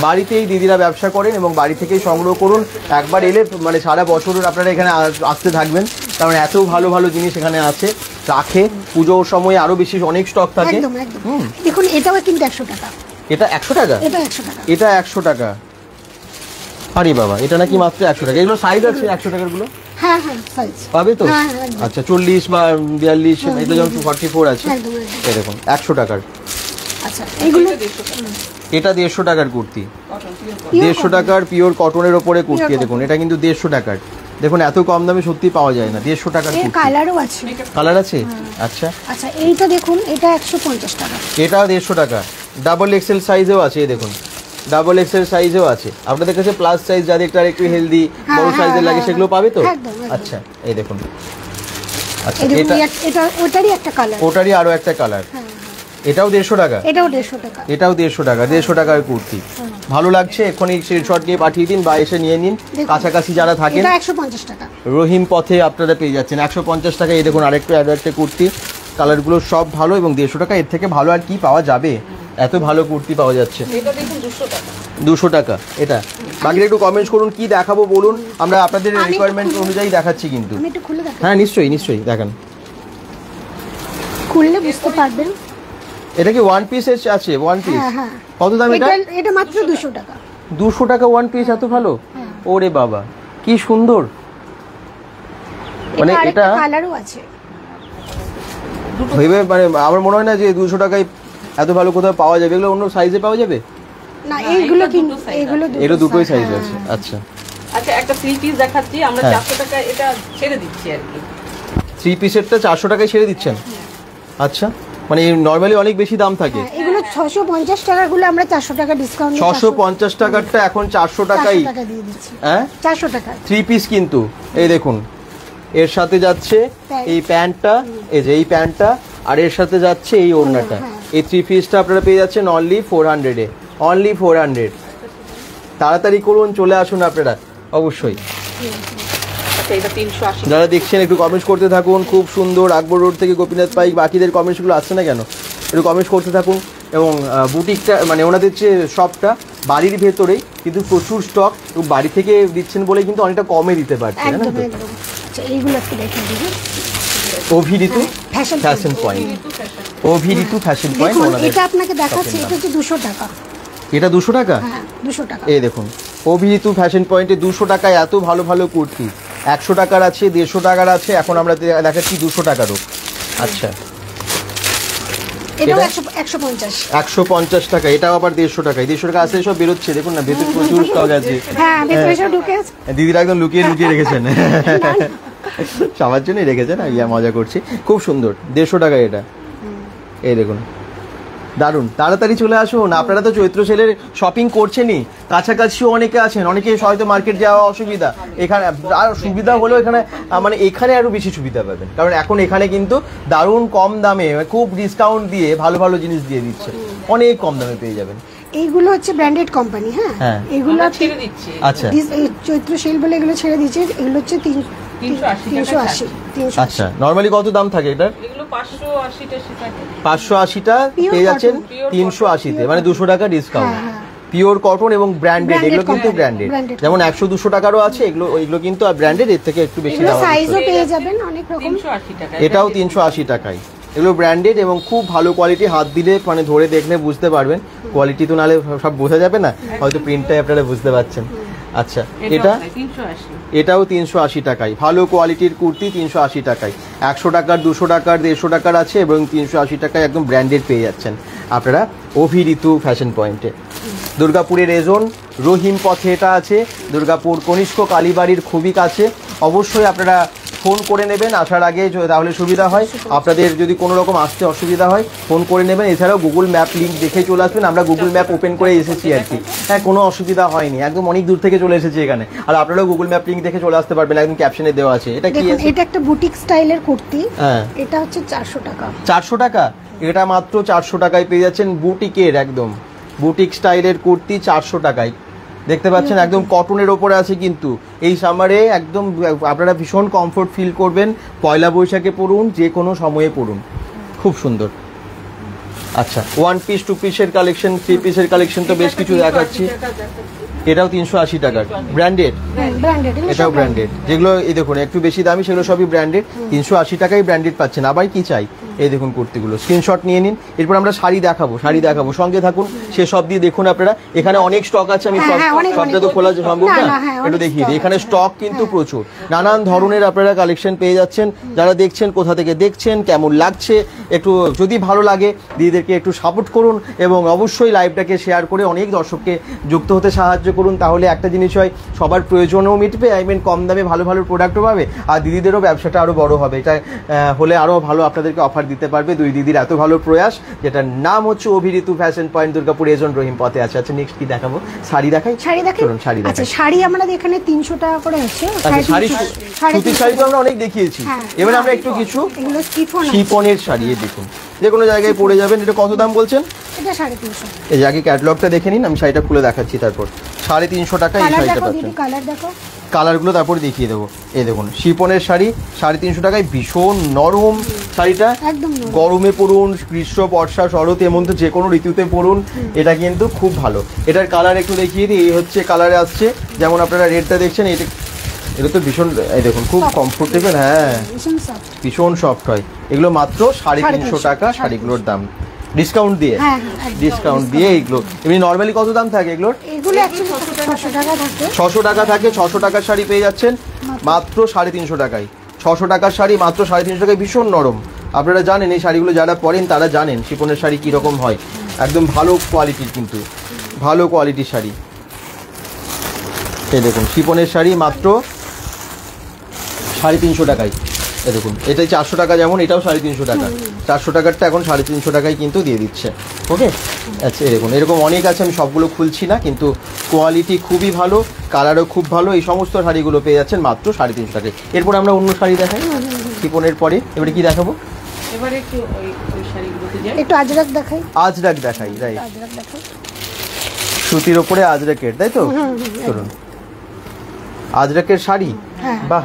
বাড়িতেই দিদিরা ব্যবসা করেন এবং বাড়ি থেকেই সংগ্রহ করুন। একবার এলে মানে সারা বছরের আপনারা এখানে আসতে থাকবেন, কারণ এত ভালো ভালো জিনিস এখানে আছে, রাখে পুজোর সময় আরো বেশি অনেক স্টক থাকে। দেখুন এটাও কিন্তু 100 টাকা, এটা 100 টাকা, এটা 100 টাকা, এটা 100 টাকা। আরে বাবা, এটা নাকি মাত্র 100 টাকা। এগুলো সাইজ আছে 100 টাকার গুলো? হ্যাঁ হ্যাঁ সাইজ পাবে তো। আচ্ছা 40 বা 42, এটা যেমন 44 আছে, এই দেখুন 100 টাকার। আচ্ছা এগুলো এটা 150 টাকার কুর্তি, 150 টাকার পিওর কটনের ওপরে কুর্তি। দেখুন এটা কিন্তু 150 টাকার, দেখুন এত কম দামে সত্যি পাওয়া যায় না। 150 টাকার কুর্তি, কালারও আছে, কালার আছে। আচ্ছা আচ্ছা এইটা দেখুন, এটা 150 টাকা, এটা 150 টাকা। ডাবল এক্সেল সাইজেও আছে, এই দেখুন ডাবল এক্সেল সাইজেও আছে। আপনাদের কাছে প্লাস সাইজ যাদের একটু হেলদি বড় সাইজের লাগে সেগুলো পাবে তো। আচ্ছা এই দেখুন, আচ্ছা এটা ওটারই একটা কালার, ওটারই আরো একটা কালার। এটাও 150 টাকা, এটাও 150 টাকা, এটাও 150 টাকা। 150 টাকার কুর্তি ভালো লাগছে, এক্ষুনি স্ক্রিনশট নিয়ে পাঠিয়ে দিন বা এসে নিয়ে নিন। কাছাকাছি যারা থাকেন, এটা 150 টাকা, রহিম পথে আপনারা পেয়ে যাচ্ছেন 150 টাকা। এই দেখুন আরেকটু একটা কুর্তি, কালারগুলো সব ভালো এবং 150 টাকা, এর থেকে ভালো আর কি পাওয়া যাবে, এত ভালো কুর্তি পাওয়া যাচ্ছে। এটা দেখুন 200 টাকা, 200 টাকা এটা। বাকিরা একটু কমেন্টস করুন কি দেখাবো বলুন, আমরা আপনাদের রিকোয়ারমেন্ট অনুযায়ী দেখাচ্ছি কিন্তু। আমি একটু খুলে দেখাই। হ্যাঁ নিশ্চয়ই নিশ্চয়ই দেখান, খুললে বুঝতে পারবেন। এটা কি ওয়ান পিস আছে? ওয়ান পিস কত দাম এটা? এটা মাত্র 200 টাকা। 200 টাকা ওয়ান পিস, এত ভালো? ওরে বাবা কি সুন্দর, মানে এটা কালারও আছে ভেবে, মানে আমার মনে হয় না যে 200 টাকায় এত ভালো কোথাও পাওয়া যাবে। এগুলো অন্য সাইজে পাওয়া যাবে না, এইগুলো কিন্তু এগুলো দুটোই সাইজ আছে। আচ্ছা আচ্ছা একটা 3 পিস দেখাচ্ছি আমরা, 400 টাকা এটা ছেড়ে দিচ্ছি আর কি। 3 পিসেরটা 400 টাকায় ছেড়ে দিচ্ছেন? আচ্ছা মানে নরমালি অনেক বেশি দাম থাকে। এগুলো 650 টাকার গুলো আমরা 400 টাকা ডিসকাউন্ট, 650 টাকারটা এখন 400 টাকায় দিয়ে দিচ্ছি। হ্যাঁ 400 টাকা 3 পিস কিন্তু। এই দেখুন এর সাথে যাচ্ছে এই প্যান্টটা, এই যে এই প্যান্টটা, আর এর সাথে যাচ্ছে এই ওড়নাটা। এই 3 পিসটা আপনারা পেয়ে যাচ্ছেন অনলি 400 এ, অনলি 400। তাড়াতাড়ি করুন, চলে আসুন আপনারা অবশ্যই। এটা যারা দেখছেন একটু কমেন্টস করতে থাকুন। খুব সুন্দর, আকবর রোড থেকে গোপীনাথ পাইক। বাকিদের কমেন্টসগুলো আসছে না কেন? একটু কমেন্ট করতে থাকুন। এবং বুটিকটা মানে ওনাদের যে শপটা বাড়ির ভেতরেই, কিন্তু প্রচুর স্টক, বাড়ি থেকে দিচ্ছেন বলে কিন্তু অনেকটা কমে দিতে পারছেন। এইগুলো একটু দেখে দিবি। অভি ঋতু ফ্যাশন পয়েন্ট, অভি ঋতু ফ্যাশন পয়েন্ট ওনাদের। এটা আপনাকে দেখাচ্ছি, এটা হচ্ছে 200 টাকা। এটা 200 টাকা? হ্যাঁ 200 টাকা। এই দেখুন অভি ঋতু ফ্যাশন পয়েন্টে 200 টাকায় এত ভালো ভালো কুর্তি। 100 টাকার আছে, 150 টাকার আছে, এখন আমরা দেখাচ্ছি 200 টাকারও। আচ্ছা এটাও 150। 150 টাকা, এটাও আবার 150 টাকা। 150 টাকা আছে, সব বেরোচ্ছে দেখুন না, ভেতরে প্রচুর স্টক আছে। হ্যাঁ ভেতরে সব ঢুকে আছে। দিদিরা একদম লুকিয়ে লুকিয়ে রেখেছেন, সবার জন্যই রেখেছেন। ইয়া মজা করছি, খুব সুন্দর। 150 টাকা এটা। এই দেখুন দারুণ, তাড়াতাড়ি চলে আসুন। আপনারা তো চৈত্র সেলের শপিং করছেনই, কাছাকাছিও অনেকে আছেন, অনেকে হয়তো মার্কেট যাওয়া অসুবিধা, এখানে আর সুবিধা হলেও এখানে মানে এখানে আরও বেশি সুবিধা পাবেন, কারণ এখন এখানে কিন্তু দারুণ কম দামে, খুব ডিসকাউন্ট দিয়ে ভালো ভালো জিনিস দিয়ে দিচ্ছে, অনেক কম দামে পেয়ে যাবেন। এইগুলো হচ্ছে ব্র্যান্ডেড কোম্পানি। হ্যাঁ এগুলো ছেড়ে দিচ্ছে। আচ্ছা চৈত্র সেল বলে এগুলো ছেড়ে দিচ্ছে। এগুলো হচ্ছে 380। আচ্ছা নরমালি কত দাম থাকে এটার? এগুলো 580টা থাকে। 580টা পেয়ে যাচ্ছেন 380-তে, মানে 200 টাকা ডিসকাউন্ট। পিওর কটন এবং ব্র্যান্ডেড, এগুলো কিন্তু ব্র্যান্ডেড। যেমন 100-200 টাকারও আছে, এগুলো কিন্তু ব্র্যান্ডেড, এর থেকে একটু বেশি দাম। সাইজও পেয়ে যাবেন অনেক রকম। 380 টাকা। এটাও 380 টাকায়। এগুলো ব্র্যান্ডেড এবং খুব ভালো কোয়ালিটি, হাত দিলে মানে ধরে দেখলে বুঝতে পারবেন কোয়ালিটি, তো নালে সব বোঝা যাবে না, হয়তো প্রিন্টটাই আপনারা বুঝতে পারছেন। আচ্ছা এটাও 380 টাকায়, ভালো কোয়ালিটির কুর্তি 380 টাকায়। 100 টাকার, 200 টাকার, 150 টাকার আছে, এবং 380 টাকায় একদম ব্র্যান্ডেড পেয়ে যাচ্ছেন আপনারা অভি ঋতু ফ্যাশন পয়েন্টে। দুর্গাপুরের রেজন রহিম পথে এটা আছে, দুর্গাপুর কনিষ্ক কালীবাড়ির খুবই কাছে। অবশ্যই আপনারা ফোন করে নেবেন আসার আগে, তাহলে সুবিধা হয়। আপনাদের যদি কোনো রকম আসতে অসুবিধা হয় ফোন করে নেবেন। এছাড়াও গুগল ম্যাপ লিঙ্ক দেখে চলে আসবেন, আমরা গুগল ম্যাপ ওপেন করে এসেছি আর কি। হ্যাঁ কোনো অসুবিধা হয়নি, একদম অনেক দূর থেকে চলে এসেছি এখানে। আর আপনারাও গুগল ম্যাপ লিঙ্ক দেখে চলে আসতে পারবেন, একদম ক্যাপশনে দেওয়া আছে। এটা কি আছে? এটা একটা বুটিক স্টাইলের কুর্তি। হ্যাঁ এটা হচ্ছে 400 টাকা। 400 টাকা? এটা মাত্র 400 টাকায় পেয়ে যাচ্ছেন বুটিকের, একদম বুটিক স্টাইলের কুর্তি 400 টাকায়। দেখতে পাচ্ছেন একদম কটনের ওপরে আছে, কিন্তু এই সামারে একদম আপনারা ভীষণ কমফোর্ট ফিল করবেন। পয়লা বৈশাখে পরুন, যে কোনো সময়ে পরুন, খুব সুন্দর। আচ্ছা 1 পিস 2 পিসের কালেকশন, 3 পিসের কালেকশন তো বেশ কিছু দেখাচ্ছি। এটাও 380 টাকার, ব্র্যান্ডেড। এটাও ব্র্যান্ডেড। যেগুলো এই দেখুন একটু বেশি দামি, সেগুলো সবই ব্র্যান্ডেড। 380 টাকায় ব্র্যান্ডেড পাচ্ছেন। আবার কি চাই, এই দেখুন কুর্তিগুলো, স্ক্রিনশট নিয়ে নিন। এরপর আমরা শাড়ি দেখাবো, সঙ্গে থাকুন, সেসব দিয়ে দেখুন আপনারা। এখানে অনেক স্টক আছে, আমি সবটা তো খোলা সম্ভব না, একটু দেখিয়ে দিই। এখানে স্টক কিন্তু প্রচুর, নানান ধরনের আপনারা কালেকশন পেয়ে যাচ্ছেন। যারা দেখছেন, কোথা থেকে দেখছেন, কেমন লাগছে, একটু যদি ভালো লাগে দিদিদেরকে একটু সাপোর্ট করুন, এবং অবশ্যই লাইভটাকে শেয়ার করে অনেক দর্শককে যুক্ত হতে সাহায্য করুন। তাহলে একটা জিনিস হয়, সবার প্রয়োজনও মিটবে, কম দামে ভালো ভালো প্রোডাক্টও পাবে, আর দিদিদেরও ব্যবসাটা আরও বড় হবে। এটা হলে আরও ভালো আপনাদেরকে অফার দিতে পারবে দুই দিদির এত ভালো প্রয়াস, যেটার নাম হচ্ছে অভি ঋতু ফ্যাশন পয়েন্ট, দুর্গাপুর রেজন রহিম পথে আছে। আচ্ছা নেক্সট কি দেখাবো? শাড়ি দেখাই। চলুন শাড়ি দেখাই। আচ্ছা শাড়ি আমাদের এখানে 300 টাকা করে আছে। শাড়ি সুতির শাড়ি তো আমরা অনেক দেখিয়েছি, এবার আমরা একটু কিছু শিফনের শাড়ি দেখুন, যে কোনো জায়গায় পরে যাবেন। এটা কত দাম বলছেন? এটা 350। এই আগে ক্যাটালগটা দেখে নিন, আমি শাড়িটা খুলে দেখাচ্ছি। তারপর 350 টাকা এই শাড়িটা পাচ্ছেন। কালার দেখো, কালারগুলো তারপর দেখিয়ে দেবো। এই দেখুন শিফনের শাড়ি 350 টাকায়, ভীষণ নরম শাড়িটা, গরমে পরুন, গ্রীষ্ম বর্ষা শরৎ এমন তো যে কোনো ঋতুতে পরুন, এটা কিন্তু খুব ভালো। এটার কালার একটু দেখিয়ে দিই, এই হচ্ছে কালারে আসছে। যেমন আপনারা রেডটা দেখছেন, এটা তো ভীষণ, এই দেখুন খুব কমফোর্টেবল, হ্যাঁ ভীষণ সফট হয়। এগুলো মাত্র 350 টাকা শাড়িগুলোর দাম, ডিসকাউন্ট দিয়ে। এইগুলো এমনি নর্মালি কত দাম থাকে এগুলোর? 600 টাকা থাকে। 600 টাকার শাড়ি পেয়ে যাচ্ছেন মাত্র 350 টাকায়। 600 টাকার শাড়ি মাত্র 350 টাকায়, ভীষণ নরম। আপনারা জানেন এই শাড়িগুলো যারা পরেন তারা জানেন শিফনের শাড়ি কীরকম হয়, একদম ভালো কোয়ালিটির, কিন্তু ভালো কোয়ালিটির শাড়ি। এই দেখুন শিফনের শাড়ি মাত্র 350 টাকায়। এই দেখুন এটাই 400 টাকা, যেমন এটাও 350 টাকা। 400 টাকারটা এখন 350 টাকায় কিন্তু দিয়ে দিচ্ছে। ওকে আচ্ছা এই দেখুন এরকম অনেক আছে, আমি সবগুলো খুলছি না, কিন্তু কোয়ালিটি খুবই ভালো, কালারও খুব ভালো। এই সমস্ত শাড়িগুলো পেয়ে যাচ্ছেন মাত্র 350 টাকায়। এরপর আমরা অন্য শাড়ি দেখাই শিফনের পরে। এবারে কি দেখাবো? এবারে একটু ওই শাড়িগুলোতে যাই, একটু আজরাক দেখাই। রাইট, সুতির ওপরে আজরাকের, তাই তো? চলুন আজরাকের শাড়ি, বাহ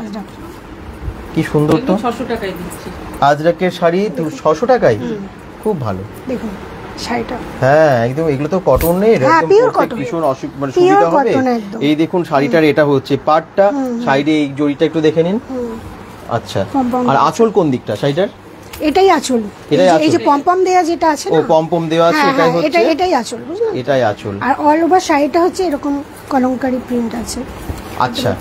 কি সুন্দর তো। 600 টাকায় দিচ্ছি আজরাকের শাড়ি 600 টাকায়। খুব ভালো দেখুন শাড়িটা, হ্যাঁ একদম এগুলো তো কটন নেই, হ্যাঁ, একদম pure পরতে cotton। ভীষণ মানে সুবিধা হবে। cotton একদম। এই দেখুন শাড়িটার এটা হচ্ছে পাটটা, সাইডে এই জড়িটা একটু দেখে নিন। আচ্ছা, পম-পম আর আঁচল কোন দিকটা শাড়িটার? এটাই আঁচল, এটাই এই যে আঁচল। পম দেয়া যেটা আছে ও না, পম দেওয়া আছে, হ্যাঁ, এটাই হ্যাঁ, হচ্ছে এটাই আঁচল, বুঝলেন? এটাই আঁচল। আর অল ওভার শাড়িটা হচ্ছে এরকম কলমকারী প্রিন্ট আছে। আচ্ছা,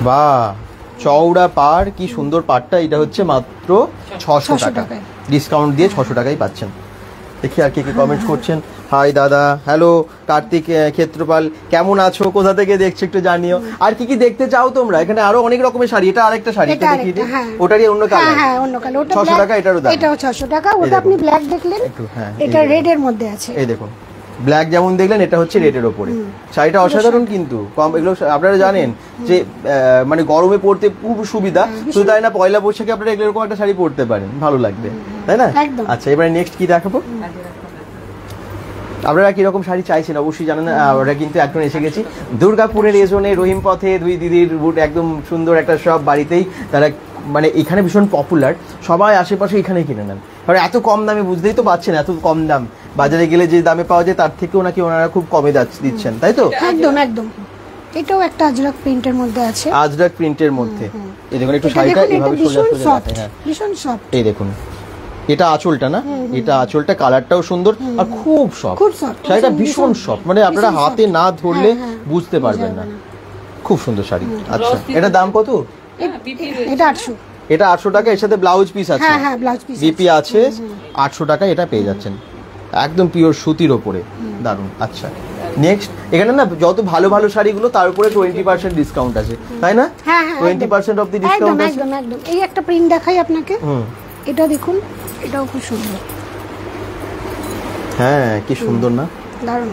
বাহ, চওড়া পাড়, কি সুন্দর পাড়টা। এটা হচ্ছে মাত্র 600 টাকা, টাকায়। ডিসকাউন্ট দিয়ে 600 টাকায় পাচ্ছেন। দেখি আর কি কি কমেন্টস করছেন। হাই দাদা, হ্যালো কার্তিক ক্ষেত্রপাল, কেমন আছো, কোথা থেকে দেখছো একটু জানিও। আর কি কি দেখতে চাও তোমরা? এখানে আরো অনেক রকমের শাড়ি, এটা আরেকটা শাড়ি, এটা দেখিয়ে দিই। ওটারই অন্য কালার, হ্যাঁ অন্য কালার, ওটা 600 টাকা, এটারও দাম, এটাও 600 টাকা। ওটা আপনি ব্ল্যাক দেখলেন, একটু হ্যাঁ, এটা রেড এর মধ্যে আছে। এই দেখুন ব্ল্যাক যেমন দেখলেন, এটা হচ্ছে রেডের ওপরে। শাড়িটা অসাধারণ কিন্তু কম, এগুলো আপনারা জানেন যে মানে গরমে পরতে খুব সুবিধা। শুধু তাই না, পয়লা বৈশাখে আপনারা এরকম একটা শাড়ি পরতে পারেন, ভালো লাগবে, তাই না? একদম। আচ্ছা, এবারে নেক্সট কি দেখাবো? আপনারা কিরকম শাড়ি চাইছেন অবশ্যই জানেন। ওরা কিন্তু এখন এসে গেছি দুর্গাপুরের এজনে রহিম পথে, দুই দিদির বুট, একদম সুন্দর একটা সব বাড়িতেই তারা মানে এখানে ভীষণ পপুলার, সবাই আশেপাশে এখানে কিনে নেন। কারণ এত কম দামে, বুঝতেই তো পাচ্ছেন, এত কম দাম, বাজারে গেলে যে দামে পাওয়া যায় তার থেকেও নাকি ওনারা খুব কমে দিচ্ছেন, তাই তো? একদম একদম। এটাও একটা আজরাক প্রিন্টের মধ্যে আছে, আজরাক প্রিন্টের মধ্যে। এই দেখুন একটু শাড়িটা এভাবে সোজা সোজা দেখায়, হ্যাঁ ভীষণ সফট। এই দেখুন এটা আঁচলটা না, এটা আঁচলটা, কালারটাও সুন্দর আর খুব সফট, খুব সফট শাড়িটা ভীষণ সফট, মানে আপনারা হাতে না ধরলে বুঝতে পারবেন না, খুব সুন্দর শাড়ি। আচ্ছা, এটা দাম কত? এটা 800, এটা 800 টাকা, এর সাথে ব্লাউজ পিস আছে, হ্যাঁ হ্যাঁ ব্লাউজ পিস বিপি আছে, 800 টাকা এটা পেয়ে যাচ্ছেন, একদম পিওর সুতির ওপরে, দারুন। আচ্ছা নেক্সট, এখানে না যত ভালো ভালো শাড়িগুলো তার উপরে 20% ডিসকাউন্ট আছে, তাই না? হ্যাঁ হ্যাঁ 20% অফ দি একদম ডিসকাউন্ট আছে। একদম একদম। এই একটা প্রিন্ট দেখাই আপনাকে, হুম, এটা দেখুন, এটাও খুব সুন্দর, হ্যাঁ কি সুন্দর না, দারুণ।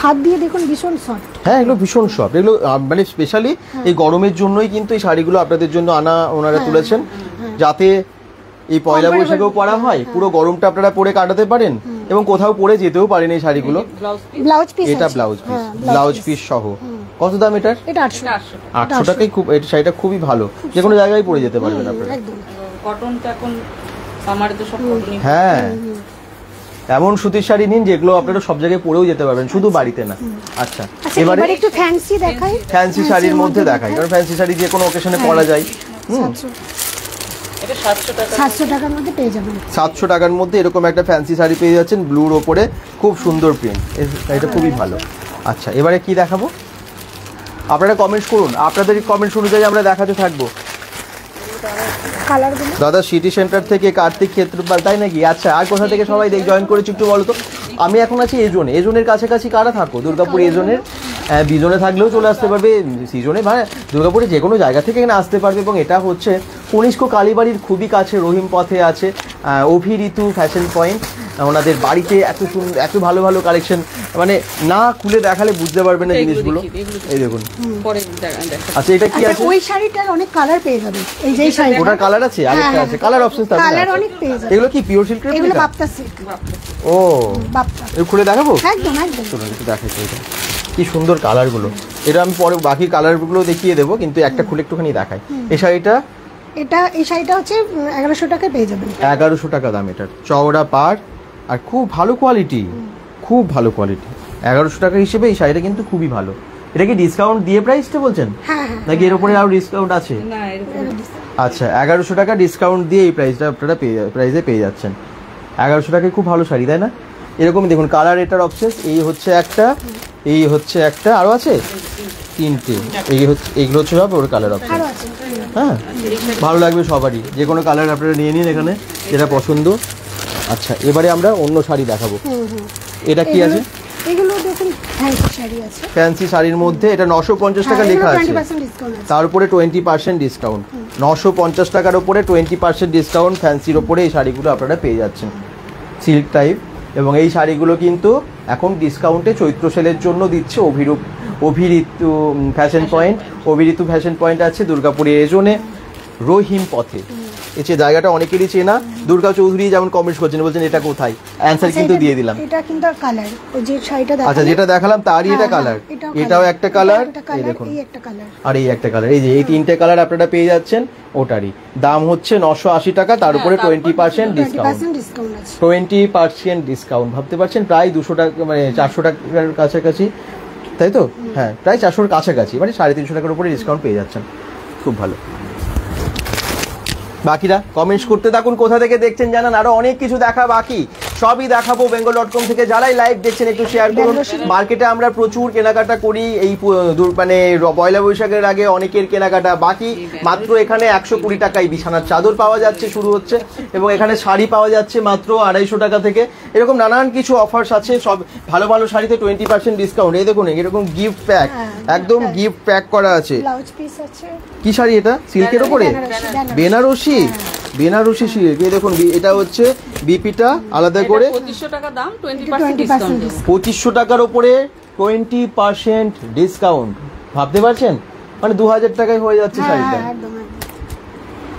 হাত দিয়ে দেখুন, ভীষণ সফট। হ্যাঁ এগুলো ভীষণ সফট, এগুলো মানে স্পেশালি এই গরমের জন্যই কিন্তু এই শাড়িগুলো আপনাদের জন্য আনা, ওনারা তুলেছেন, যাতে এই পয়লা বৈশাখেও পরা হয়, পুরো গরমটা আপনারা পরে কাটাতে পারেন এবং কোথাও পরে যেতেও পারেন এই শাড়িগুলো। ব্লাউজ পিস, এটা ব্লাউজ পিস, ব্লাউজ পিস সহ। কত দাম এটার? এটা 800 800 টাকায় খুব, এই শাড়িটা খুবই ভালো, যে কোনো জায়গায় পরে যেতে পারবেন আপনারা। একদম। কটন তো এখন আমার তো সব কটনই। হ্যাঁ, এমন সুতির শাড়ি নিন যেগুলো আপনারা সব জায়গায় পরেও যেতে পারবেন, শুধু বাড়িতে না। আচ্ছা, আচ্ছা, এবারে এবারে একটু ফ্যান্সি দেখাই, ফ্যান্সি শাড়ির মধ্যে দেখাই, কারণ ফ্যান্সি শাড়ি যে কোনো অকেশনে পরা যায়। 700 টাকার মধ্যে পেয়ে যাবেন। 700 টাকার মধ্যে এরকম একটা ফ্যান্সি শাড়ি পেয়ে যাচ্ছেন, ব্লুর ওপরে, খুব সুন্দর প্রিন্ট, এটা খুবই ভালো। আচ্ছা, এবারে কি দেখাবো? আপনারা কমেন্টস করুন, আপনাদের কমেন্টস অনুযায়ী আমরা দেখাতে থাকবো। কালারগুলো দাদা সিটি সেন্টার থেকে কার্তিক ক্ষেত্রপাল, তাই নাকি? আচ্ছা, আর কোথা থেকে সবাই জয়েন করেছি একটু বলো তো। আমি এখন আছি এজনে, এজনের কাছাকাছি কারা থাকো? দুর্গাপুর এজনের, বিজনে থাকলেও চলে আসতে পারবে, সিজনে মানে দুর্গাপুরে যে কোনো জায়গা থেকে এখানে আসতে পারবে। এবং এটা হচ্ছে কনিষ্ক কালীবাড়ির খুবই কাছে, রহিম পথে আছে অভিঋতু ফ্যাশন পয়েন্ট। ওনাদের বাড়িতে এত সুন্দর, এত ভালো ভালো কালেকশন, মানে না খুলে দেখালে বুঝতে পারবে না জিনিসগুলো। এই দেখুন, আচ্ছা এটা কি আছে? ওই শাড়িটার অনেক কালার পেয়ে যাবে, এই যে শাড়িটা, ওটার কালার আছে, আরেকটা আছে, কালার অপশন থাকবে, কালার অনেক পেয়ে যাবে। এগুলো কি পিওর সিল্কের? এগুলো বাপ্তা সিল্ক। ও বাপ্তা, এগুলো খুলে দেখাবো? একদম একদম। চলুন একটু দেখাই তো, এটা কি সুন্দর কালারগুলো। এটা আমি পরে বাকি কালারগুলো দেখিয়ে দেবো, কিন্তু একটা খুলে একটুখানি দেখাই। এই শাড়িটা, এই শাড়িটা হচ্ছে 1100 টাকায় পেয়ে যাবেন। 1100 টাকা দাম এটার, চওড়া পাড় আর খুব ভালো কোয়ালিটি, খুব ভালো কোয়ালিটি। 1100 টাকা হিসেবে এই শাড়িটা কিন্তু খুবই ভালো। এটা কি ডিসকাউন্ট দিয়ে প্রাইসটা বলছেন, হ্যাঁ হ্যাঁ, নাকি এর উপরে আরো ডিসকাউন্ট আছে? না, এরকম আচ্ছা, 1100 টাকা ডিসকাউন্ট দিয়ে এই প্রাইসটা আপনারা প্রাইসে পেয়ে যাচ্ছেন। 1100 টাকায় খুব ভালো শাড়ি, তাই না? এরকমই দেখুন কালার, এটার অপশন, এই হচ্ছে একটা, এই হচ্ছে একটা, আরো আছে 3টে, এই হচ্ছে, এইগুলো হচ্ছে সব ওর কালার অপশন। আরো আছে। হ্যাঁ, ভালো লাগবে সবারই, যে কোনো কালার আপনারা নিয়ে নিন এখানে, যেটা পছন্দ। আচ্ছা, এবারে আমরা অন্য শাড়ি দেখাবো। এটা কি আছে? এগুলো দেখুন ফ্যান্সি শাড়ি আছে, ফ্যান্সি শাড়ির মধ্যে এটা 950 টাকা লেখা আছে, 20% ডিসকাউন্ট আছে। তার উপরে 20% ডিসকাউন্ট। 950 টাকার উপরে 20% ডিসকাউন্ট ফ্যান্সির ওপরে এই শাড়িগুলো আপনারা পেয়ে যাচ্ছেন, সিল্ক টাইপ। এবং এই শাড়িগুলো কিন্তু এখন ডিসকাউন্টে চৈত্র সেলের জন্য দিচ্ছে অভিঋতু ফ্যাশন পয়েন্ট। অভিঋতু ফ্যাশন পয়েন্ট আছে দুর্গাপুরে এজনে রহিম পথে, এই যে জায়গাটা অনেকেরই চেনা। দুর্গা চৌধুরী যেমন কমেন্টস করছেন, বলছেন এটা কোথায়, অ্যান্সার কিন্তু দিয়ে দিলাম। এটা কিন্তু কালার, ওই যে শাড়িটা দেখালাম, আচ্ছা যেটা দেখালাম তারই এটা কালার, এটাও একটা কালার, এই দেখুন এই একটা কালার আর এই একটা কালার, এই যে এই তিনটে কালার আপনারা পেয়ে যাচ্ছেন। ওটারই দাম হচ্ছে 980 টাকা, তার উপরে 20% ডিসকাউন্ট, 20% ডিসকাউন্ট। ভাবতে পারছেন প্রায় 200 টাকা, মানে 400 টাকার কাছাকাছি, তাই তো? হ্যাঁ, প্রায় 400-র কাছাকাছি, মানে 350 টাকার উপরে ডিসকাউন্ট পেয়ে যাচ্ছেন। খুব ভালো। বাকিরা কমেন্টস করতে থাকুন, কোথা থেকে দেখছেন জানান, আরো অনেক কিছু দেখা বাকি, সবই দেখাবো bengal.com থেকে। যারাই লাইভ দেখছেন একটু শেয়ার করুন। মার্কেটে আমরা প্রচুর কেনাকাটা করি, এই মানে পয়লা বৈশাখের আগে অনেকের কেনাকাটা বাকি। মাত্র এখানে 120 টাকায় বিছানার চাদর পাওয়া যাচ্ছে, শুরু হচ্ছে, এবং এখানে শাড়ি পাওয়া যাচ্ছে মাত্র 250 টাকা থেকে। এরকম নানান কিছু অফার্স আছে, সব ভালো ভালো শাড়িতে 20% ডিসকাউন্ট। এই দেখুন এরকম গিফট প্যাক, একদম গিফট প্যাক করা আছে। ব্লাউজ পিস আছে। কি শাড়ি এটা? সিল্কের উপরে বেনারসি, বেনারসি সিল্ক। এই দেখুন এটা হচ্ছে বিপিটা আলাদা করে 2500 টাকা দাম, 20% ডিসকাউন্ট, 2500 টাকার উপরে 20% ডিসকাউন্ট। ভাবতে পারছেন, মানে 2000 টাকায় হয়ে যাচ্ছে শাড়িটা।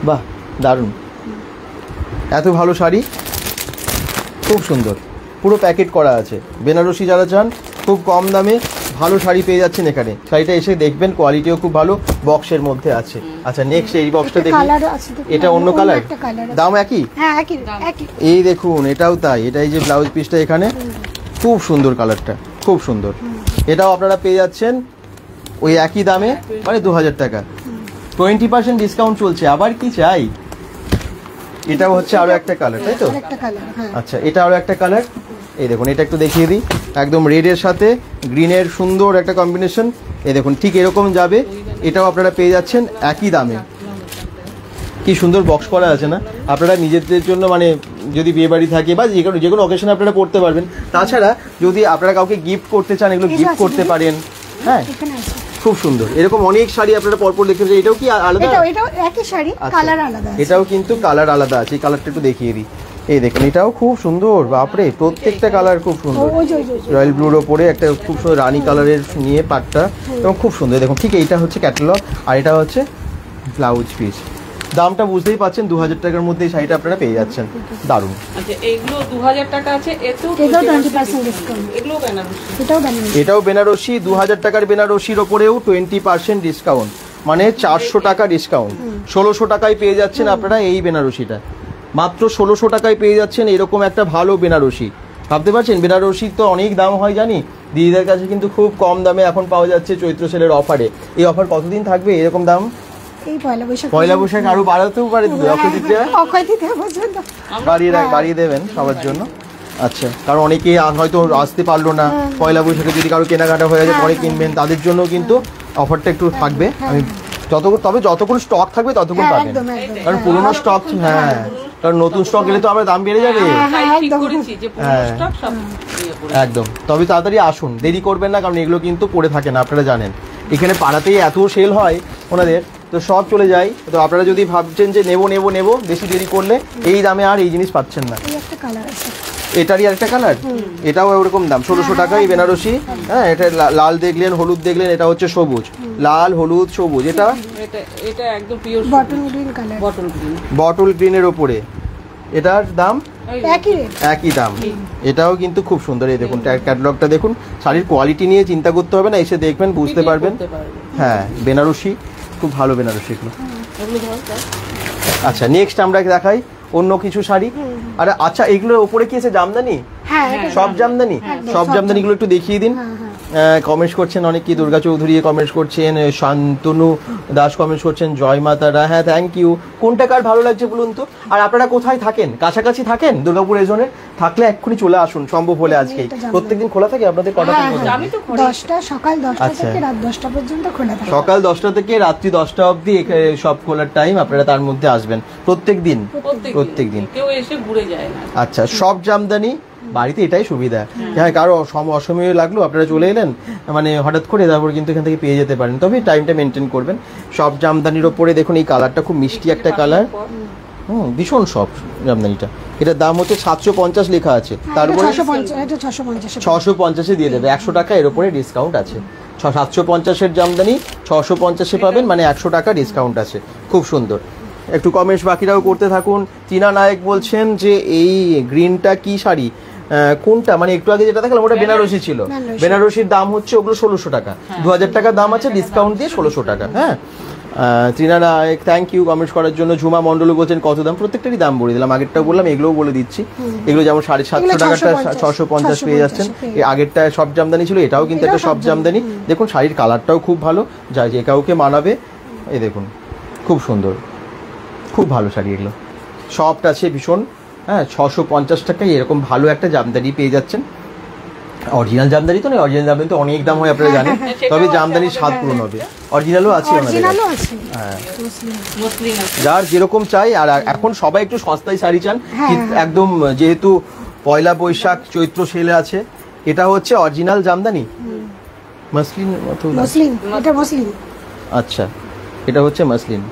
বাহ, দারুণ, এত ভালো শাড়ি, খুব সুন্দর, পুরো প্যাকেট করা আছে। বেনারসি যারা চান খুব কম দামে ভালো শাড়ি পেয়ে যাচ্ছেন এখানে। শাড়িটা এসে দেখবেন, কোয়ালিটিও খুব ভালো, বক্সের মধ্যে আছে। আচ্ছা নেক্সট এই বক্সটা দেখুন, এটা অন্য কালার, দাম একই? হ্যাঁ একই। এই দেখুন এটাও তাই, এটা এই যে ব্লাউজ পিসটা এখানে, খুব সুন্দর কালারটা, খুব সুন্দর। এটাও আপনারা পেয়ে যাচ্ছেন ওই একই দামে, মানে 2000 টাকা, 20% ডিসকাউন্ট চলছে। আবার কি চাই? এটাও হচ্ছে আরো একটা কালার, তাই তো? আচ্ছা এটা আরো একটা কালার, এই দেখুন এটা একটু দেখিয়ে দিই, একদম রেডের সাথে গ্রিনের সুন্দর একটা কম্বিনেশন। এই দেখুন ঠিক এরকম যাবে, এটাও আপনারা পেয়ে যাচ্ছেন একই দামে। কি সুন্দর বক্স করা আছে না? আপনারা নিজেদের জন্য, মানে যদি বিয়ে বাড়ি থাকে বা যে কোনো অকেশনে আপনারা পড়তে পারবেন। তাছাড়া যদি আপনারা কাউকে গিফট করতে চান, এগুলো গিফট করতে পারেন। হ্যাঁ খুব সুন্দর, এরকম অনেক শাড়ি আপনারা পরপর দেখতে পাচ্ছেন। এটাও কি আলাদা? এটাও একই শাড়ি, কালার আলাদা আছে। এটাও কিন্তু কালার আলাদা আছে, এই কালারটা একটু দেখিয়ে দিই। এই দেখুন এটাও খুব সুন্দর, বাপরে প্রত্যেকটা কালার খুব সুন্দর। রয়্যাল ব্লুর ওপরে একটা খুব সুন্দর রানী কালারের নিয়ে পাটটা, এবং খুব সুন্দর। দেখুন ঠিক এইটা হচ্ছে ক্যাটালগ, আর এটা হচ্ছে ব্লাউজ পিস। দামটা বুঝতেই পাচ্ছেন, 2000 টাকার মধ্যে এই শাড়িটা আপনারা পেয়ে যাচ্ছেন, দারুণ। আচ্ছা এইগুলো 2000 টাকা আছে, এতেও 20% ডিসকাউন্ট। এগুলো বেনারসি, এটাও বেনারসি, 2000 টাকার বেনারসির ওপরেও 20% ডিসকাউন্ট, মানে 400 টাকা ডিসকাউন্ট। 1600 টাকায় পেয়ে যাচ্ছেন আপনারা এই বেনারসিটা, মাত্র 1600 টাকায় পেয়ে যাচ্ছেন এরকম একটা ভালো বেনারসি। ভাবতে পারছেন, বেনারসি তো অনেক দাম হয় জানি, দিদিদের কাছে কিন্তু খুব কম দামে এখন পাওয়া যাচ্ছে চৈত্র সেলের অফারে। এই অফার কতদিন থাকবে এরকম দাম? এই পয়লা বৈশাখ আরো বাড়াতেও পারে, বাড়িয়ে দেবেন সবার জন্য। আচ্ছা, কারণ অনেকে হয়তো আসতে পারলো না, পয়লা বৈশাখে যদি কারো কেনাকাটা হয়ে যায়, পরে কিনবেন, তাদের জন্য কিন্তু অফারটা একটু থাকবে। আমি যতক্ষণ স্টক থাকবে ততক্ষণ পাবেন, কারণ পুরোনো স্টক, হ্যাঁ কারণ নতুন স্টক এলে তো আবার দাম বেড়ে যাবে। একদম, তবে তাড়াতাড়ি আসুন, দেরি করবেন না, কারণ এগুলো কিন্তু পড়ে থাকে না, আপনারা জানেন। এখানে পাড়াতেই এত সেল হয় ওনাদের, তো সব চলে যায়। তো আপনারা যদি ভাবছেন যে নেবো বেশি দেরি করলে এই দামে আর এই জিনিস পাচ্ছেন না। এটারই আরেকটা কালার, এটাও ওরকম দাম, 1600 টাকায় বেনারসি। হ্যাঁ, এটা লাল দেখলেন, হলুদ দেখলেন, এটা হচ্ছে সবুজ, লাল হলুদ সবুজ। এটা একদম pure bottle green colour, bottle গ্রিনের ওপরে, এটার দাম একই দাম। এটাও কিন্তু খুব সুন্দর। এই দেখুন ক্যাটালগটা দেখুন, শাড়ির কোয়ালিটি নিয়ে চিন্তা করতে হবে না, এসে দেখবেন বুঝতে পারবেন। হ্যাঁ বেনারসি, খুব ভালো বেনারসি এগুলো। আচ্ছা নেক্সট আমরা দেখাই অন্য কিছু শাড়ি। আরে আচ্ছা, এগুলোর উপরে কি আছে জামদানি? সব জামদানি, সব জামদানিগুলো একটু দেখিয়ে দিন। কমেন্টস করছেন অনেক, কি দুর্গা চৌধুরী কমেন্টস করছেন, শান্তনু দাস কমেন্টস করছেন, জয় মাতারা। হ্যাঁ থ্যাংক ইউ। কোনটা কার ভালো লাগছে বলুন তো? আর আপনারা কোথায় থাকেন? কাছাকাছি থাকেন দুর্গাপুর জোনে? থাকলে এক্ষুনি চলে আসুন সম্ভব হলে। আজকেই প্রত্যেকদিন খোলা থাকে আপনাদের? কটা থেকে? সকাল 10টা থেকে রাত 10টা পর্যন্ত খোলা থাকে। সকাল 10টা থেকে রাত্রি 10টা অবধি সব খোলার টাইম, আপনারা তার মধ্যে আসবেন প্রত্যেক দিন। কেউ এসে ঘুরে যায় না। আচ্ছা, সব জামদানি বাড়িতে, এটাই সুবিধা। হ্যাঁ, কারো অসময়ে লাগলো আপনারা চলে এলেন, মানে হঠাৎ করে, তারপর কিন্তু এখান থেকে পেয়ে যেতে পারেন, তবে টাইমটা মেনটেন করবেন। সব জামদানির ওপরে দেখুন এই কালারটা খুব মিষ্টি একটা কালার, ভীষণ সফট জামদানিটা। এটার দাম হচ্ছে 750 লেখা আছে, তারপরে 650-এ দিয়ে দেবে, 100 টাকা এর উপরে ডিসকাউন্ট আছে। 750-এর জামদানি 650-এ পাবেন, মানে 100 টাকা ডিসকাউন্ট আছে। খুব সুন্দর। একটু কমেন্টস বাকিরাও করতে থাকুন। টিনা নায়ক বলছেন যে এই গ্রিনটা কি শাড়ি, কোনটা, মানে একটু আগে যেটা দেখালাম ওটা বেনারসি ছিল, বেনারসির দাম হচ্ছে ওগুলো 1600 টাকা, 2000 টাকা দাম আছে, ডিসকাউন্ট দিয়ে 1600 টাকা। হ্যাঁ, ত্রিনা নায়ক থ্যাংক ইউ কমেন্টস করার জন্য। ঝুমা মন্ডল বলছেন কত দাম, প্রত্যেকটারই দাম বলে দিলাম, আগেরটাও বললাম, এগুলোও বলে দিচ্ছি। এগুলো যেমন 750 টাকাটা 650 পেয়ে যাচ্ছেন, আগেরটা সব জামদানি ছিল, এটাও কিন্তু একটা সব জামদানি। দেখুন শাড়ির কালারটাও খুব ভালো, যা যে কাউকে মানাবে। এই দেখুন খুব সুন্দর, খুব ভালো শাড়ি, এগুলো সফট আছে ভীষণ। হ্যাঁ, 650 টাকায় এরকম ভালো একটা জামদানি পেয়ে যাচ্ছেন। অরিজিনাল জামদানি তো নয়, অরিজিনাল জামদানি তো অনেক দাম হয় আপনারা জানেন, তবে জামদানির স্বাদ পূরণ হবে। অরিজিনালও আছে আমাদের, হ্যাঁ, যার যেরকম চাই। আর এখন সবাই একটু সস্তায় শাড়ি চান, একদম যেহেতু পয়লা বৈশাখ চৈত্র সেলে আছে। এটা হচ্ছে অরিজিনাল জামদানি, মসলিন মতো, আচ্ছা এটা হচ্ছে মসলিন।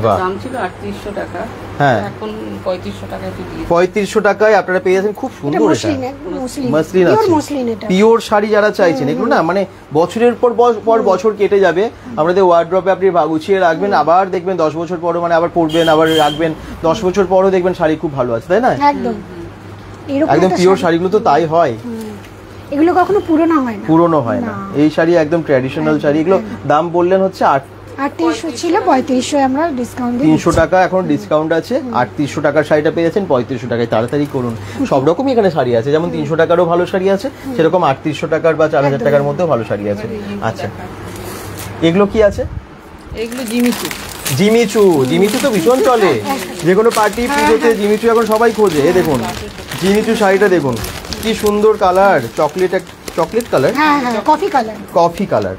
বাহ, দাম ছিল 3800 টাকা, হ্যাঁ এখন 3500 টাকায় দিয়ে 3500 টাকায় আপনারা পেয়ে যাচ্ছেন। খুব সুন্দর এটা মসলিন আছে, পিওর শাড়ি যারা চাইছেন, এগুলো না মানে বছরের পর বছর কেটে যাবে, আপনাদের ওয়ার্ড্রপে আপনি গুছিয়ে রাখবেন, আবার দেখবেন 10 বছর পরও মানে আবার পরবেন, আবার রাখবেন, 10 বছর পরও দেখবেন শাড়ি খুব ভালো আছে, তাই না? একদম পিওর শাড়িগুলো তো তাই হয়, এগুলো কখনো পুরনো হয় না। এই শাড়ি একদম ট্র্যাডিশনাল শাড়ি। এগুলো দাম বললেন হচ্ছে 3800 ছিল, 3500 আমরা ডিসকাউন্ট দিই, 300 টাকা এখন ডিসকাউন্ট আছে। 3800 টাকার শাড়িটা পেয়ে যাচ্ছেন 3500 টাকায়। তাড়াতাড়ি করুন, সব রকমই এখানে শাড়ি আছে, যেমন 300 টাকারও ভালো শাড়ি আছে, সেরকম 3800 টাকার বা 4000 টাকার মধ্যেও ভালো শাড়ি আছে। আচ্ছা, এগুলো কি আছে? এগুলো জিমিচু। জিমিচু তো ভীষণ চলে, যে কোনো পার্টি পুজোতে জিমিচু এখন সবাই খোঁজে। এই দেখুন জিমিচু শাড়িটা দেখুন কি সুন্দর colour, chocolate colour, coffee colour.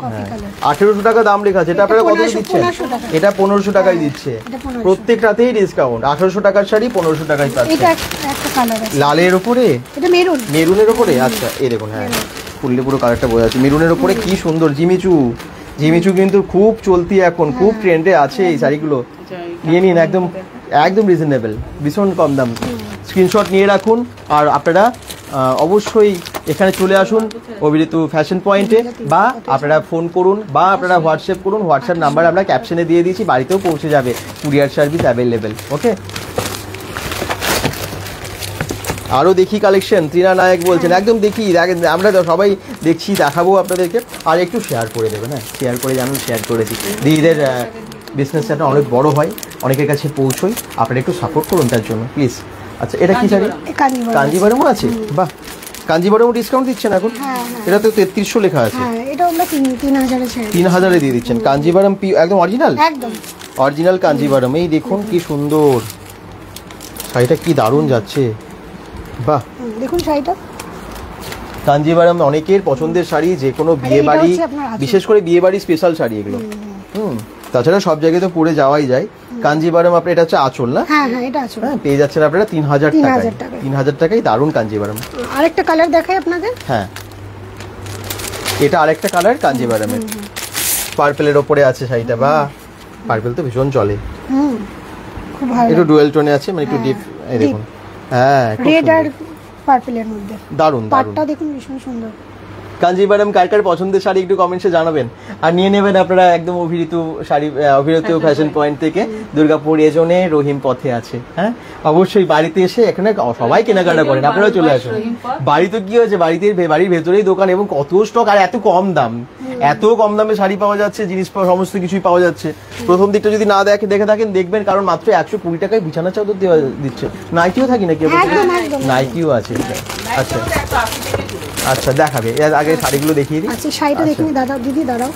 1800 টাকা দাম লেখা আছে। এটা আপনারা কত দিচ্ছেন? এটা 1500 টাকায় দিচ্ছে, প্রত্যেকটাতেই ডিসকাউন্ট। 1800 টাকার শাড়ি 1500 টাকায় পাচ্ছে। লালের উপরে, মেরুনের উপরে, আচ্ছা এই দেখুন, হ্যাঁ ফুললে পুরো কালারটা বোঝা যাচ্ছে। মেরুনের উপরে কি সুন্দর জিমিচু কিন্তু খুব চলতি এখন, খুব ট্রেন্ডে আছে এই শাড়িগুলো। নিয়ে নিন, একদম রিজনেবল, ভীষণ কম দাম। স্ক্রিনশট নিয়ে রাখুন, আর আপনারা অবশ্যই এখানে চলে আসুন অভিরিতু ফ্যাশন পয়েন্টে, বা আপনারা ফোন করুন, বা আপনারা হোয়াটসঅ্যাপ করুন। হোয়াটসঅ্যাপ নাম্বার আমরা ক্যাপশনে দিয়ে দিয়েছি, বাড়িতেও পৌঁছে যাবে, কুরিয়ার সার্ভিস অ্যাভেলেবেল। ওকে, আরও দেখি কালেকশন। ত্রিনা নায়ক বলছেন একদম দেখি, আমরা সবাই দেখছি, দেখাবো আপনাদেরকে। আর একটু শেয়ার করে দেবেন, হ্যাঁ শেয়ার করে জানুন, শেয়ার করেছি। দিদিদের বিজনেসটা অনেক বড় হয়, অনেকের কাছে পৌঁছই, আপনারা একটু সাপোর্ট করুন তার জন্য প্লিজ। আচ্ছা, এটা কি শাড়ি? কাঞ্জিভারমও আছে, বাহ, কাঞ্জিভারমও ডিসকাউন্ট দিচ্ছেন এখন। এটা তো 3300 লেখা আছে, 3000-এ দিয়ে দিচ্ছেন। কাঞ্জিভারম একদম অরিজিনাল কাঞ্জিভারম। এই দেখুন কি সুন্দর শাড়িটা, কি দারুণ যাচ্ছে, বাহ, দেখুন শাড়িটা। কাঞ্জিভারম অনেকের পছন্দের শাড়ি, যে কোনো বিয়ে বাড়ি, বিশেষ করে বিয়ে বাড়ি স্পেশাল শাড়ি এগুলো। তাছাড়া সব জায়গায় তো পরে যাওয়াই যায়। কাঞ্জিভারম আপনার, এটা হচ্ছে আঁচল না? হ্যাঁ, এটা আঁচল। হ্যাঁ, পেয়ে যাচ্ছেন আপনারা 3000 টাকায়। 3000 টাকায় দারুণ কাঞ্জিভারম। আরেকটা কালার দেখাই আপনাদের। হ্যাঁ, এটা আরেকটা কালার কাঞ্জিভারমের, পার্পলের ওপরে আছে শাড়িটা। বা পার্পল তো ভীষণ চলে, খুব ভালো, একটু ডুয়েল টোনে আছে, মানে একটু ডিপ। এই দেখুন, হ্যাঁ রেড আর পার্পলের মধ্যে দারুণ, পাটটা দেখুন ভীষণ সুন্দর। কাঞ্জিভারম কার পছন্দের শাড়ি একটু কমেন্টসে জানাবেন, আর নিয়ে নেবেন আপনারা একদম অভিরিতু ফ্যাশন পয়েন্ট থেকে। দুর্গাপুর এজনে রহিম পথে আছে। হ্যাঁ, অবশ্যই বাড়িতে এসে, এখানে সবাই কেনাকাটা করেন, আপনারাও চলে আসুন। বাড়িতে কি হয়েছে, বাড়ির ভেতরেই দোকান, এবং কত স্টক, আর এত কম দাম, এত কম দামে শাড়ি পাওয়া যাচ্ছে, জিনিস সমস্ত কিছুই পাওয়া যাচ্ছে। প্রথম দিকটা যদি না দেখে থাকেন, দেখবেন, কারণ মাত্র 120 টাকায় বিছানা চাদর দেওয়া দিচ্ছে। নাইটিও থাকি নাকি? নাইটিও আছে। আচ্ছা আচ্ছা, দেখাবে, এর আগে শাড়িগুলো দেখিয়ে দিই। আচ্ছা, শাড়িটা দেখিনি দাদা, দিদি দাঁড়াও।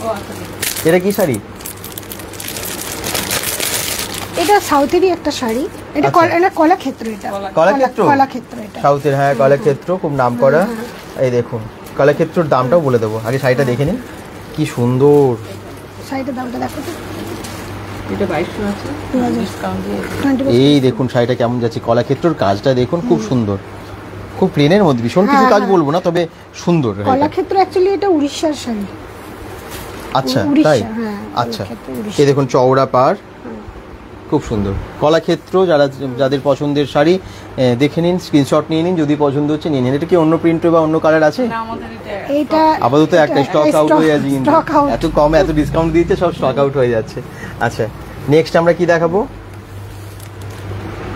এটা কি শাড়ি? এটা সাউথেরই একটা শাড়ি, এটা কলাক্ষেত্র। এটা কলাক্ষেত্র, এটা সাউথের, হ্যাঁ কলাক্ষেত্র খুব নাম করা। এই দেখুন কলাক্ষেত্রর দামটাও বলে দেবো, আগে শাড়িটা দেখে নিন, কি সুন্দর শাড়িটার দামটা দেখো তো। এটা 2200 আছে, ডিসকাউন্ট দিয়ে। এই দেখুন শাড়িটা কেমন যাচ্ছে, কলাক্ষেত্রর কাজটা দেখুন, খুব সুন্দর, খুব প্লেনের মধ্যে, ভীষণ কিছু কাজ বলবো না, তবে সুন্দর। কলাক্ষেত্র অ্যাকচুয়ালি এটা উড়িষ্যার শাড়ি। আচ্ছা, তাই? আচ্ছা, এই দেখুন চওড়া পাড়, খুব সুন্দর। কলাক্ষেত্র যাদের পছন্দের শাড়ি দেখে নিন, স্ক্রিনশট নিয়ে নিন, যদি পছন্দ হচ্ছে নিয়ে নিন। এটা কি অন্য প্রিন্ট বা অন্য কালার আছে? এটা আপাতত একটা স্টক আউট হয়ে যাচ্ছে, এত কম, এত ডিসকাউন্ট দিতে সব স্টক আউট হয়ে যাচ্ছে। আচ্ছা, নেক্সট আমরা কি দেখাবো?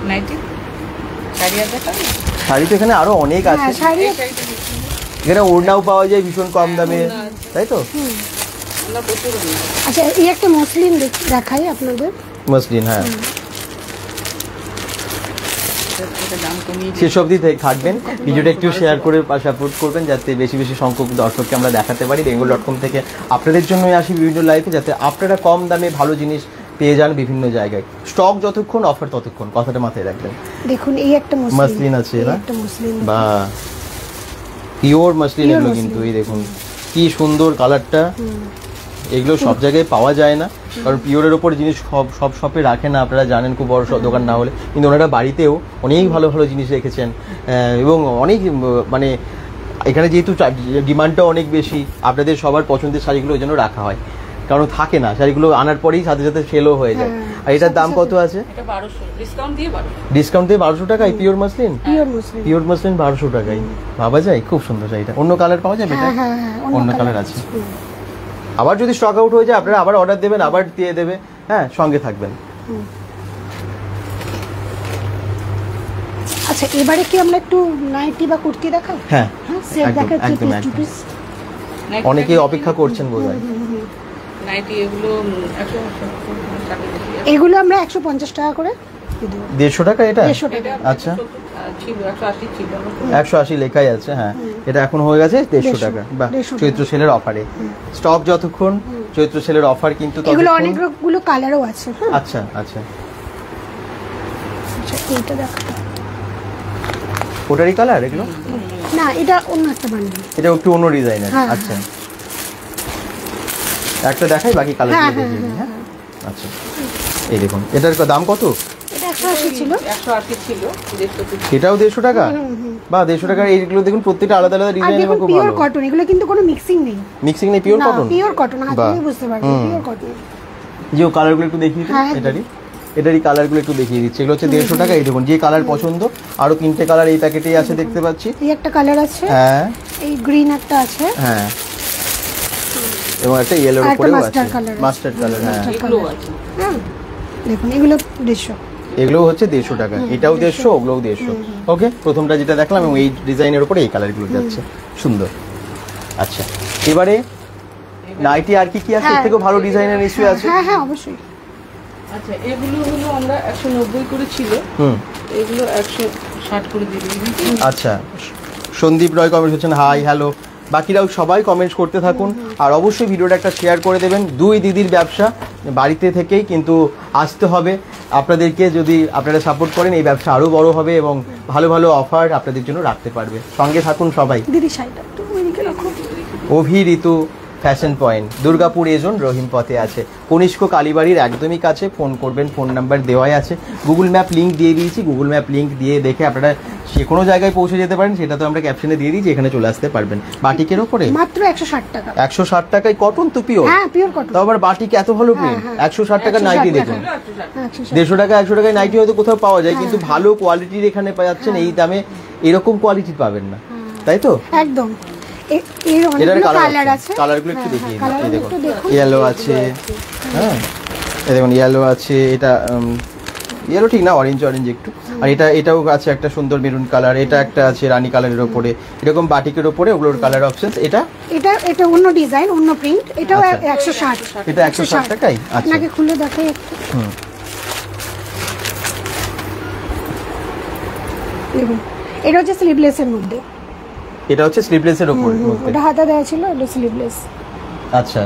নাইটি শাড়ি আর দেখাবো? শাড়ি তো এখানে আরো অনেক আছে, হ্যাঁ শাড়ি এই শাড়িটা দেখুন। এখানে ওড়নাও পাওয়া যায় ভীষণ কম দামে, তাই তো? আমরা প্রচুর ওড়না আছে। আচ্ছা এই একটা মসলিন দেখাই আপনাদের। মসলিন, হ্যাঁ এটা দাম কমিয়ে শেষ অবধি থাকবেন, ভিডিওটা একটু শেয়ার করে সাপোর্ট করবেন যাতে বেশি বেশি সংখ্যক দর্শককে আমরা দেখাতে পারি। bengal.com থেকে আপনাদের জন্যই আসি বিভিন্ন লাইফে, যাতে আপনারা কম দামে ভালো জিনিস পেয়ে যান বিভিন্ন জায়গায়। স্টক যতক্ষণ, অফার ততক্ষণ, কথাটা মাথায় রাখবেন। দেখুন এই একটা মসলিন আছে এই না, একটা মসলিন, বা পিওর মসলিন Pure এগুলো মসলিন। কিন্তু এই দেখুন কি সুন্দর কালারটা। এগুলো সব জায়গায় পাওয়া যায় না, কারণ পিওরের ওপর জিনিস সব শপে রাখে না, আপনারা জানেন, খুব বড় দোকান না হলে। কিন্তু ওনারা বাড়িতেও অনেক ভালো ভালো জিনিস রেখেছেন, এবং অনেক মানে এখানে যেহেতু ডিমান্ডটা অনেক বেশি, আপনাদের সবার পছন্দের শাড়িগুলো ওই জন্য রাখা হয়, কারণ থাকে না শাড়িগুলো আনার পরেই সাথে সাথে সেলও হয়ে যায়। আর এটার দাম কত আছে? এটা 1200 ডিসকাউন্ট দিয়ে 1200। ডিসকাউন্ট দিয়ে 1200 টাকায় pure muslin? Pure muslin, pure muslin 1200 টাকায় ভাবা যায়, খুব সুন্দর শাড়িটা। অন্য কালার পাওয়া যাবে এটা? হ্যাঁ হ্যাঁ হ্যাঁ অন্য কালার আছে। আবার যদি স্টক আউট হয়ে যায় আপনারা আবার অর্ডার দেবেন, আবার দিয়ে দেবে, হ্যাঁ সঙ্গে থাকবেন। আচ্ছা এবারে কি আমরা একটু নাইটি বা কুর্তি দেখাই? হ্যাঁ হ্যাঁ সেট একদম, দেখাচ্ছি একদম, পিস টু একদম। পিস। নাইটি অনেকেই অপেক্ষা করছেন বোধহয়। নাইটি এগুলো 160 এগুলো আমরা 150 টাকা করে দিয়ে দেবো। 150 টাকা এটা? 150 টাকা। আচ্ছা ছিল 180 ছিল। 180 লেখাই আছে, হ্যাঁ এটা এখন হয়ে গেছে 150 টাকা। বা 150 চৈত্র সেলের অফারে স্টক যতক্ষণ, চৈত্র সেলের অফার কিন্তু এগুলো ততক্ষণ। অনেকগুলো কালারও আছে। হ্যাঁ আচ্ছা আচ্ছা, আচ্ছা এইটা দেখো। ওটারই কালার এগুলো? না এটা অন্য একটা বান্ডিল। এটা একটু অন্য ডিজাইনের। হ্যাঁ, আচ্ছা একটা দেখাই, বাকি কালার হ্যাঁ, দেখিয়ে দিই। হ্যাঁ আচ্ছা এই দেখুন, এটার দাম কত? এটা 180 ছিল। 180 ছিল 150। এটাও 150 টাকা? বা 150 টাকার এইগুলো দেখুন, প্রত্যেকটা আলাদা আলাদা আর ডিজাইন দেখুন এবং খুব পিওর ভালো। কটন, এগুলো কিন্তু কোনো মিক্সিং নেই। মিক্সিং নেই, পিওর না কটন? পিওর কটন, হাত বাহ। দিয়ে বুঝতে পারবেন পিওর কটন। যে কালারগুলো একটু দেখিয়ে দিন, হ্যাঁ, এটারই কালারগুলো একটু দেখিয়ে দিচ্ছি। এগুলো হচ্ছে 150 টাকা। এই দেখুন যে কালার পছন্দ, আরো 3টে কালার এই প্যাকেটেই আছে দেখতে পাচ্ছি। এই একটা কালার আছে, হ্যাঁ এই গ্রিন একটা আছে, হ্যাঁ, এবং একটা ইয়েলোর আর একটা উপরেও আছে, মাস্টার্ড কালার আছে। Mustard colour. হ্যাঁ এগুলো আছে। হ্যাঁ দেখুন এগুলো 150। এগুলো হচ্ছে 150 টাকা, এটাও 150, ওগুলোও 150। ওকে, প্রথমটা যেটা দেখলাম এবং এই ডিজাইনের উপরে এই কালারগুলো যাচ্ছে, সুন্দর। আচ্ছা এবারে নাইটি আর কি কি আছে? এর থেকেও ভালো ডিজাইনের নিশ্চয়ই আছে। হ্যাঁ হ্যাঁ অবশ্যই। আচ্ছা এগুলো হলো আমরা 190 করে ছিল, হুম এগুলো 160 করে দিয়ে দিই। আচ্ছা, সন্দীপ রয় কমেন্ট করছেন হাই হ্যালো, বাকিরাও সবাই কমেন্টস করতে থাকুন। আর অবশ্যই ভিডিওটা একটা শেয়ার করে দেবেন। দুই দিদির ব্যবসা, বাড়িতে থেকেই কিন্তু আসতে হবে আপনাদেরকে। যদি আপনারা সাপোর্ট করেন এই ব্যবসা আরও বড় হবে এবং ভালো ভালো অফার আপনাদের জন্য রাখতে পারবে। সঙ্গে থাকুন সবাই। দিদি শাড়িটা একটু ওইদিকে রাখো। অভি ঋতু ফ্যাশন পয়েন্ট, দুর্গাপুর এজন রহিম পথে আছে, কনিষ্ক কালীবাড়ির একদমই কাছে। ফোন করবেন, ফোন নাম্বার দেওয়াই আছে, গুগল ম্যাপ লিঙ্ক দিয়ে দিয়েছি। গুগল ম্যাপ লিঙ্ক দিয়ে দেখে আপনারা যে কোনো জায়গায় পৌঁছে যেতে পারেন, সেটা তো আমরা ক্যাপশনে দিয়ে দিয়েছি, এখানে চলে আসতে পারবেন। বাটিকের ওপরে মাত্র 160 টাকা। 160 টাকায় কটন তো পিওর। হ্যাঁ পিওর কটন। তাও আবার বাটিক এত ভালো প্রিন্ট। 160 টাকার নাইটি দেখুন। 160 150 টাকা 100 টাকায় নাইটি হয়তো কোথাও পাওয়া যায়, কিন্তু ভালো কোয়ালিটির এখানে পাচ্ছেন এই দামে। এরকম কোয়ালিটি পাবেন না, তাই তো? একদম। এর এটার অনেকগুলো কালার আছে। কালারগুলো একটু দেখিয়ে দিই। এই দেখুন দেখুন ইয়েলো আছে, হ্যাঁ এই দেখুন ইয়েলো আছে, এটা ইয়েলো ঠিক না, অরেঞ্জ অরেঞ্জ একটু। আর এটাও আছে একটা সুন্দর মেরুন কালার, এটা একটা আছে রানী কালারের ওপরে, এরকম বাটিকের ওপরে ওগুলোর কালার অপশনস। এটা অন্য ডিজাইন, অন্য প্রিন্ট, এটাও 160। এটা 160 টাকাই। আচ্ছা আপনাকে খুলে দেখাই একটু। দেখুন এটা হচ্ছে স্লিভলেসের মধ্যে। এটা হচ্ছে স্লিভলেসের ওপরে মধ্যে। ওটা হাতা দেওয়া ছিল, এটা স্লিভলেস। আচ্ছা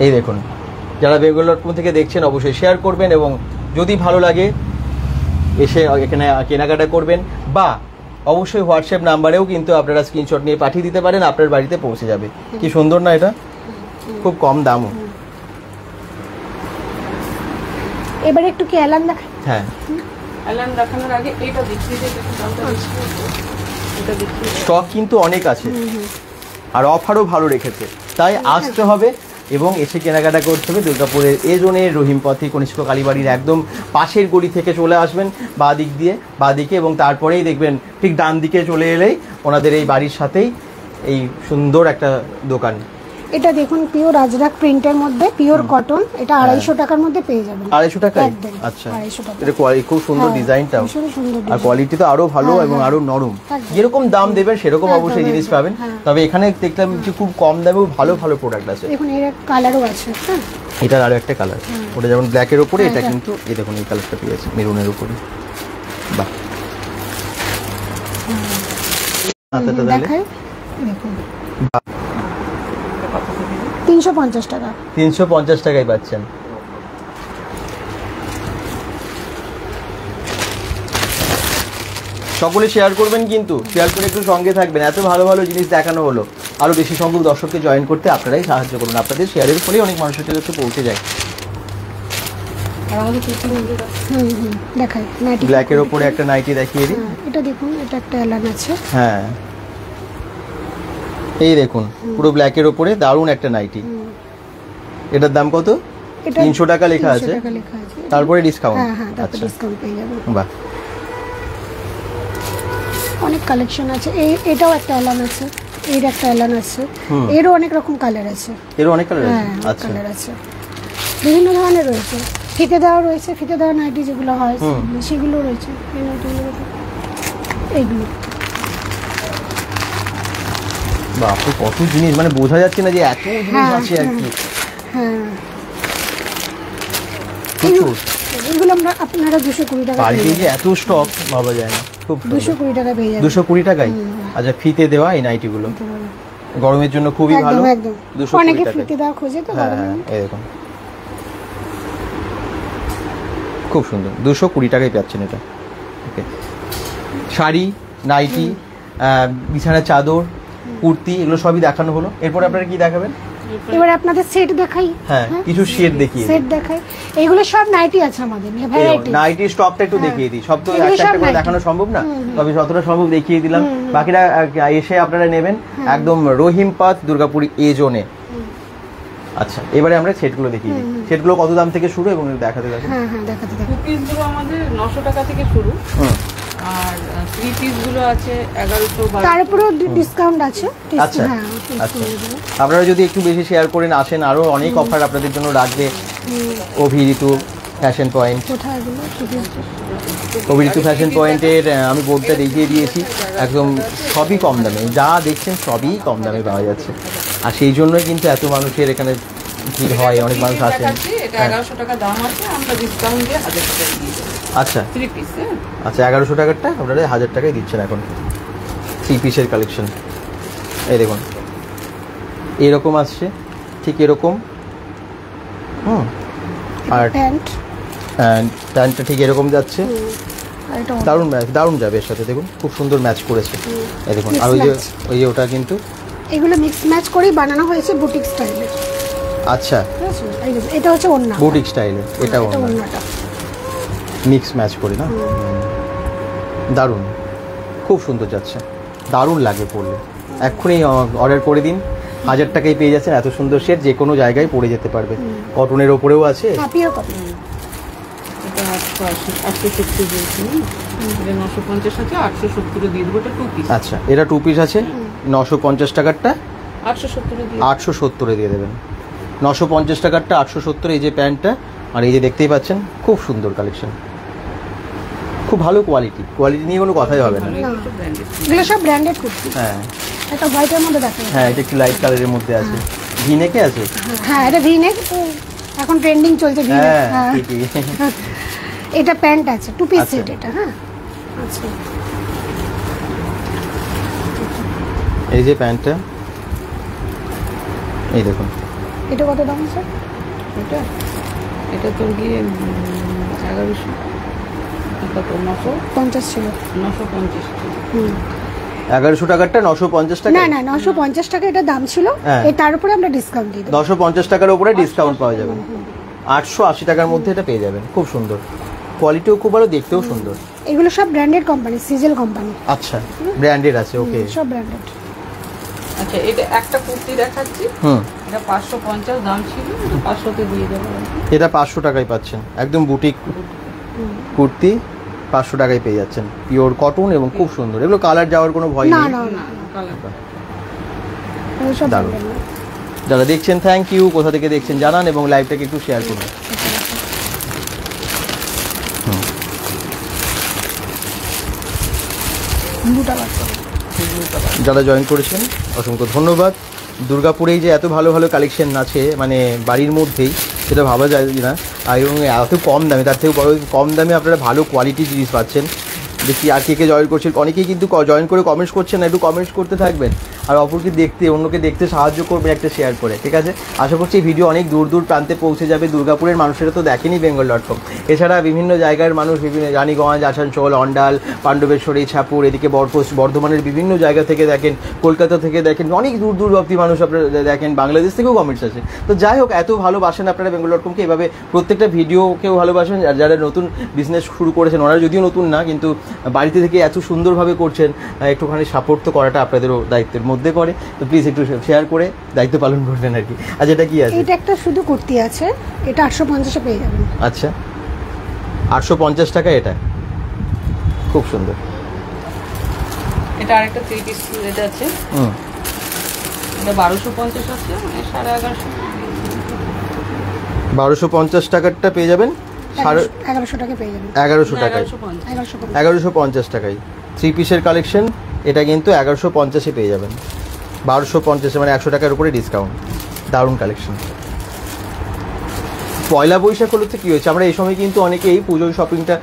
এই দেখুন, যারা bengal.com থেকে দেখছেন অবশ্যই শেয়ার করবেন, এবং যদি ভালো লাগে এসে এখানে কেনাকাটা করবেন, বা অবশ্যই হোয়াটসঅ্যাপ নাম্বারেও কিন্তু আপনারা স্ক্রিনশট নিয়ে পাঠিয়ে দিতে পারেন, আপনার বাড়িতে পৌঁছে যাবে। কি সুন্দর না এটা, খুব কম দামও। এবারে একটু কি অ্যালান দেখাই? হ্যাঁ অ্যালার্ম দেখানোর আগে এটা দেখিয়ে দিই, দামটা বেশি আছে। এটা দেখিয়ে স্টক কিন্তু অনেক আছে, আর অফারও ভালো রেখেছে, তাই আসতে হবে এবং এসে কেনাকাটা করতে হবে। দুর্গাপুরের এজনের রহিম পথে, কনিষ্ক কালীবাড়ির একদম পাশের গলি থেকে চলে আসবেন বাঁদিকে, এবং তারপরেই দেখবেন ঠিক ডান দিকে চলে এলেই ওনাদের এই বাড়ির সাথেই এই সুন্দর একটা দোকান। এটা দেখুন পিওর আজরাক প্রিন্টের মধ্যে পিওর কটন, এটা 250 টাকার মধ্যে পেয়ে যাবেন। 250 টাকায়? আচ্ছা, 250 টাকা। এটা কোয়ালিটি খুব সুন্দর, ডিজাইনটাও আর কোয়ালিটি তো আরো ভালো এবং আরো নরম। যেরকম দাম দেবেন সেরকম অবশ্যই জিনিস পাবেন। তবে এখানে দেখলাম যে খুব কম দামে ভালো ভালো প্রোডাক্ট আছে। দেখুন এর কালারও আছে। হ্যাঁ, এটার আরো একটা কালার, ওটা যেমন ব্ল্যাকের উপরে, এটা কিন্তু এই দেখুন এই কালারটা পেয়েছে মেরুনের উপরে। বাহ, দেখাই দেখুন 350 টাকা। 350 টাকায় পাচ্ছেন। সকলে শেয়ার করবেন, কিন্তু শেয়ার করে একটু সঙ্গে থাকবেন। এত ভালো ভালো জিনিস দেখানো হলো, আরো বেশি সংখ্যক দর্শককে জয়েন করতে আপনারাই সাহায্য করুন। আপনাদের শেয়ারের ফলে অনেক মানুষের কাছে পৌঁছে যায়। দেখাই নাইটি, ব্ল্যাকের উপরে একটা নাইটি দেখিয়ে দিই। এটা দেখুন, এটা একটা এলান আছে। হ্যাঁ, এই দেখুন পুরো ব্ল্যাকের উপরে দারুণ একটা নাইটি। এটার দাম কত? 300 টাকা লেখা আছে, তারপরে ডিসকাউন্ট। আচ্ছা, ডিসকাউন্ট পেয়ে যাবেন। বাহ, অনেক কালেকশন আছে। এটাও একটা এলান আছে, এর একটা এলান আছে, এরও অনেক রকম কালার আছে। এরও অনেক কালার আছে। আচ্ছা, কালার আছে, বিভিন্ন ধরনের রয়েছে। ফিতে দেওয়া রয়েছে, ফিতে দেওয়া নাইটি যেগুলো হয় সেগুলো রয়েছে। এই নাইটিগুলো, এইগুলো বাপরে কত জিনিস, মানে বোঝা যাচ্ছে না যে এত জিনিস আছে আর কি। হ্যাঁ, প্রচুর। এগুলো আপনারা 220 টাকা বাড়িতে যে এত স্টক ভাবা যায় না। খুব 220 টাকা পেয়ে যাবেন। 220 টাকায়? আচ্ছা, ফিতে দেওয়া এই নাইটিগুলো গরমের জন্য খুবই ভালো। একদম, অনেকে ফিতে দেওয়া খোঁজে তো গরমে। এই দেখুন খুব সুন্দর, 220 টাকায় পাচ্ছেন এটা। ওকে, শাড়ি, নাইটি, বিছানার চাদর, কুর্তি, এগুলো সবই দেখানো হলো। এরপর আপনারা কি দেখাবেন? এবারে আপনাদের সেট দেখাই। হ্যাঁ, কিছু সেট দেখিয়ে সেট দেখাই। এগুলো সব নাইটি আছে আমাদের, ভ্যারাইটি। নাইটির স্টকটা একটু দেখিয়ে দিই। সব তো একটা করে দেখানো সম্ভব না, তবে যতটা সম্ভব দেখিয়ে দিলাম। বাকিরা এসে আপনারা নেবেন একদম রহিমপাত দুর্গাপুর এ জোনে। আচ্ছা, এবারে আমরা সেটগুলো দেখিয়ে দিই। সেটগুলো কত দাম থেকে শুরু এবং দেখাতে থাকুন। হ্যাঁ হ্যাঁ, দেখাতে থাকুন। পিসগুলো আমাদের 900 টাকা থেকে শুরু, আর 3 পিসগুলো আছে 1100। তার উপরেও ডিসকাউন্ট আছে। আচ্ছা আচ্ছা, আপনারা যদি একটু বেশি শেয়ার করেন, আসেন, আরো অনেক অফার আপনাদের জন্য রাখবে অভিঋতু ফ্যাশন পয়েন্ট। কোথায় এগুলো? অভিঋতু ফ্যাশন পয়েন্টের আমি বোর্ডটা দেখিয়ে দিয়েছি। একদম সবই কম দামে, যা দেখছেন সবই কম দামে পাওয়া যাচ্ছে। আর সেই জন্যই কিন্তু এত মানুষের এখানে ভিড় হয়, অনেক মানুষ আসেন। এটা 1100 টাকা দাম আছে, আমরা ডিসকাউন্ট দিয়ে 1000 টাকা দিয়ে দিই। আচ্ছা 3 পিস। আচ্ছা, 1100 টাকারটা আপনারা 1000 টাকায় দিচ্ছেন এখন। 3 পিসের কালেকশন এই দেখুন, এরকম আসছে, ঠিক এরকম। আর প্যান্টটা ঠিক এরকম যাচ্ছে, দারুণ ম্যাচ, দারুণ যাবে এর সাথে। দেখুন খুব সুন্দর ম্যাচ করেছে, এই দেখুন। আর ওই যে ওটা কিন্তু এগুলো মিক্স ম্যাচ করেই বানানো হয়েছে বুটিক স্টাইলে। আচ্ছা, এটা হচ্ছে ওড়না, বুটিক স্টাইলে। এটা ওড়নাটা মিক্স ম্যাচ করে না, দারুণ, খুব সুন্দর যাচ্ছে, দারুণ লাগবে পরলে। এক্ষুনি অর্ডার করে দিন, 1000 টাকায় পেয়ে যাচ্ছেন এত সুন্দর সেট। যে কোনো জায়গায় পরে যেতে পারবে। কটনের ওপরেও আছে। এটা 870 বলছি, এটা 950 আছে, 870 দিয়ে দেবো। এটা 2 পিস। আচ্ছা, এটা 2 পিস আছে। 950 টাকারটা 870 দিয়ে দেবেন। 950 টাকারটা 870। এই যে প্যান্টটা, আর এই যে দেখতেই পাচ্ছেন খুব সুন্দর কালেকশন, খুব ভালো কোয়ালিটি। কোয়ালিটি নিয়ে কোনো কথাই হবে না। এগুলো সব ব্র্যান্ডেড কুর্তি। হ্যাঁ, এটা হোয়াইটের মধ্যে দেখা যাচ্ছে। হ্যাঁ, এটা একটু লাইট কালারের মধ্যে আছে। ভিনেকে আছে। হ্যাঁ, এটা ভিনেক, এখন ট্রেন্ডিং চলছে ভিনেক। হ্যাঁ, এটা প্যান্ট আছে, 2 পিস সেট এটা। হ্যাঁ, আচ্ছা, এই যে প্যান্টটা, এই দেখুন। এটা কত দাম স্যার? এটা তো গিয়ে 1100 কত, 950 ছিল। 950। 1100 টাকারটা 950 টাকা? না, 950 টাকা এটা দাম ছিল। তার উপরে আমরা ডিসকাউন্ট দিই। 950 টাকার উপরে ডিসকাউন্ট পাওয়া যাবে। 880 টাকার মধ্যে এটা পেয়ে যাবেন। খুব সুন্দর কোয়ালিটিও, খুব ভালো, দেখতেও সুন্দর। এগুলো সব ব্র্যান্ডেড কোম্পানি, সিজেল কোম্পানি। আচ্ছা, ব্র্যান্ডেড আছে। ওকে, সব ব্র্যান্ডেড। আচ্ছা, এটা একটা কুর্তি দেখাচ্ছি। এটা 550 দাম ছিল, এটা 500 তে দিয়ে দেবো। এটা 500 টাকায় পাচ্ছেন, একদম বুটিক কুর্তি 500 টাকায় পেয়ে যাচ্ছেন। পিওর কটন এবং খুব সুন্দর। এগুলো কালার যাওয়ার কোনো ভয় নেই। না, কালার। সব দারুণ। যারা দেখছেন থ্যাংক ইউ, কোথা থেকে দেখছেন জানান এবং লাইভটাকে একটু শেয়ার করুন। যারা জয়েন করেছেন অসংখ্য ধন্যবাদ। দুর্গাপুরেই যে এত ভালো ভালো কালেকশন আছে মানে বাড়ির মধ্যেই, সেটা ভাবা যায় না। আর এবং এত কম দামে, তার থেকে বড় কম দামে আপনারা ভালো কোয়ালিটির জিনিস পাচ্ছেন। দেখি আর কে জয়েন করছেন, অনেকেই কিন্তু জয়েন করে কমেন্টস করছেন না, একটু কমেন্টস করতে থাকবেন আর অপরকে দেখতে, অন্যকে দেখতে সাহায্য করবেন একটা শেয়ার করে, ঠিক আছে? আশা করছি এই ভিডিও অনেক দূর দূর প্রান্তে পৌঁছে যাবে। দুর্গাপুরের মানুষেরা তো দেখেনি bengal.com, এছাড়া বিভিন্ন জায়গার মানুষ, বিভিন্ন রানীগঞ্জ, আসানসোল, অন্ডাল, পাণ্ডবেশ্বরী, ছাপুর, এদিকে বর্ধমানের বিভিন্ন জায়গা থেকে দেখেন, কলকাতা থেকে দেখেন, অনেক দূর দূর অব্দি মানুষ আপনারা দেখেন, বাংলাদেশ থেকেও কমেন্টস আছে। তো যাই হোক, এত ভালোবাসেন আপনারা bengal.com-কে, এভাবে প্রত্যেকটা ভিডিওকেও ভালোবাসেন। আর যারা নতুন বিজনেস শুরু করেছেন, ওনারা যদিও নতুন না, কিন্তু বাড়িতে থেকে এত সুন্দরভাবে করছেন, একটুখানি সাপোর্ট তো করাটা আপনাদেরও দায়িত্বের মধ্যে পড়ে। তো প্লিজ একটু শেয়ার করে দায়িত্ব পালন করবেন আর কি। আচ্ছা, এটা কি আছে? এটা একটা শুধু কুর্তি আছে, এটা 850 পেয়ে যাবেন। আচ্ছা, 850 টাকা। এটা খুব সুন্দর। এটা আরেকটা 3 পিস এটা আছে, এটা 1250 আছে, মানে 1150। 1250 টাকারটা পেয়ে যাবেন 1100 টাকা পেয়ে যাবেন। 1100 টাকায়, 1150 টাকায় 3 পিসের কালেকশন। এটা কিন্তু 1150-এ পেয়ে যাবেন, 1250, মানে 100 টাকার উপরে ডিসকাউন্ট। দারুণ কালেকশন। পয়লা বৈশাখ হলো তো কী হয়েছে, আমরা এই সময় কিন্তু অনেকেই পুজোর শপিংটা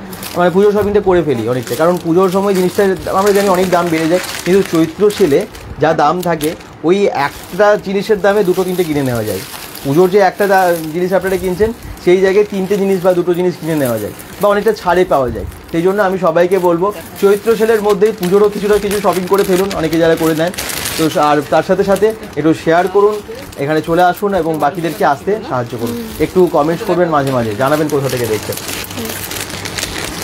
করে ফেলি অনেকটা, কারণ পুজোর সময় জিনিসটা আমরা জানি অনেক দাম বেড়ে যায়, কিন্তু চৈত্র সেলে যা দাম থাকে ওই একটা জিনিসের দামে 2-3টে কিনে নেওয়া যায়। পুজোর যে একটা জিনিস আপনারা কিনছেন, সেই জায়গায় 3টে জিনিস বা 2টো জিনিস কিনে নেওয়া যায়, বা অনেকটা ছাড়ে পাওয়া যায়। সেই জন্য আমি সবাইকে বলবো চৈত্র সেলের মধ্যেই পুজোরও কিছু শপিং করে ফেলুন, অনেকে যারা করে নেন। তো আর তার সাথে সাথে একটু শেয়ার করুন, এখানে চলে আসুন এবং বাকিদেরকে আসতে সাহায্য করুন। একটু কমেন্টস করবেন, মাঝে মাঝে জানাবেন কোথা থেকে দেখছেন।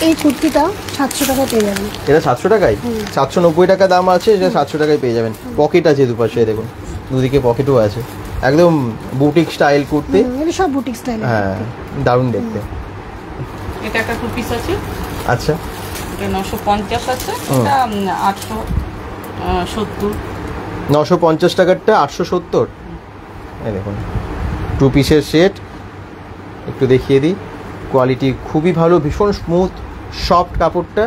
এই কুর্তিটা 700 টাকা পেয়ে যাবেন। এটা 700 টাকায়, 790 টাকা দাম আছে, এটা 700 টাকায় পেয়ে যাবেন। পকেট আছে দুপাশে, দেখুন দুদিকে পকেটও আছে, একদম বুটিক স্টাইল কুর্তি। এটা সব বুটিক স্টাইল। হ্যাঁ, দারুণ দেখতে। এটা একটা 2 পিস আছে। আচ্ছা, এটা 950 আছে, এটা 870। 950 টাকারটা 870। এই দেখুন 2 পিসের সেট, একটু দেখিয়ে দিই। কোয়ালিটি খুবই ভালো, ভীষণ স্মুথ সফট কাপড়টা,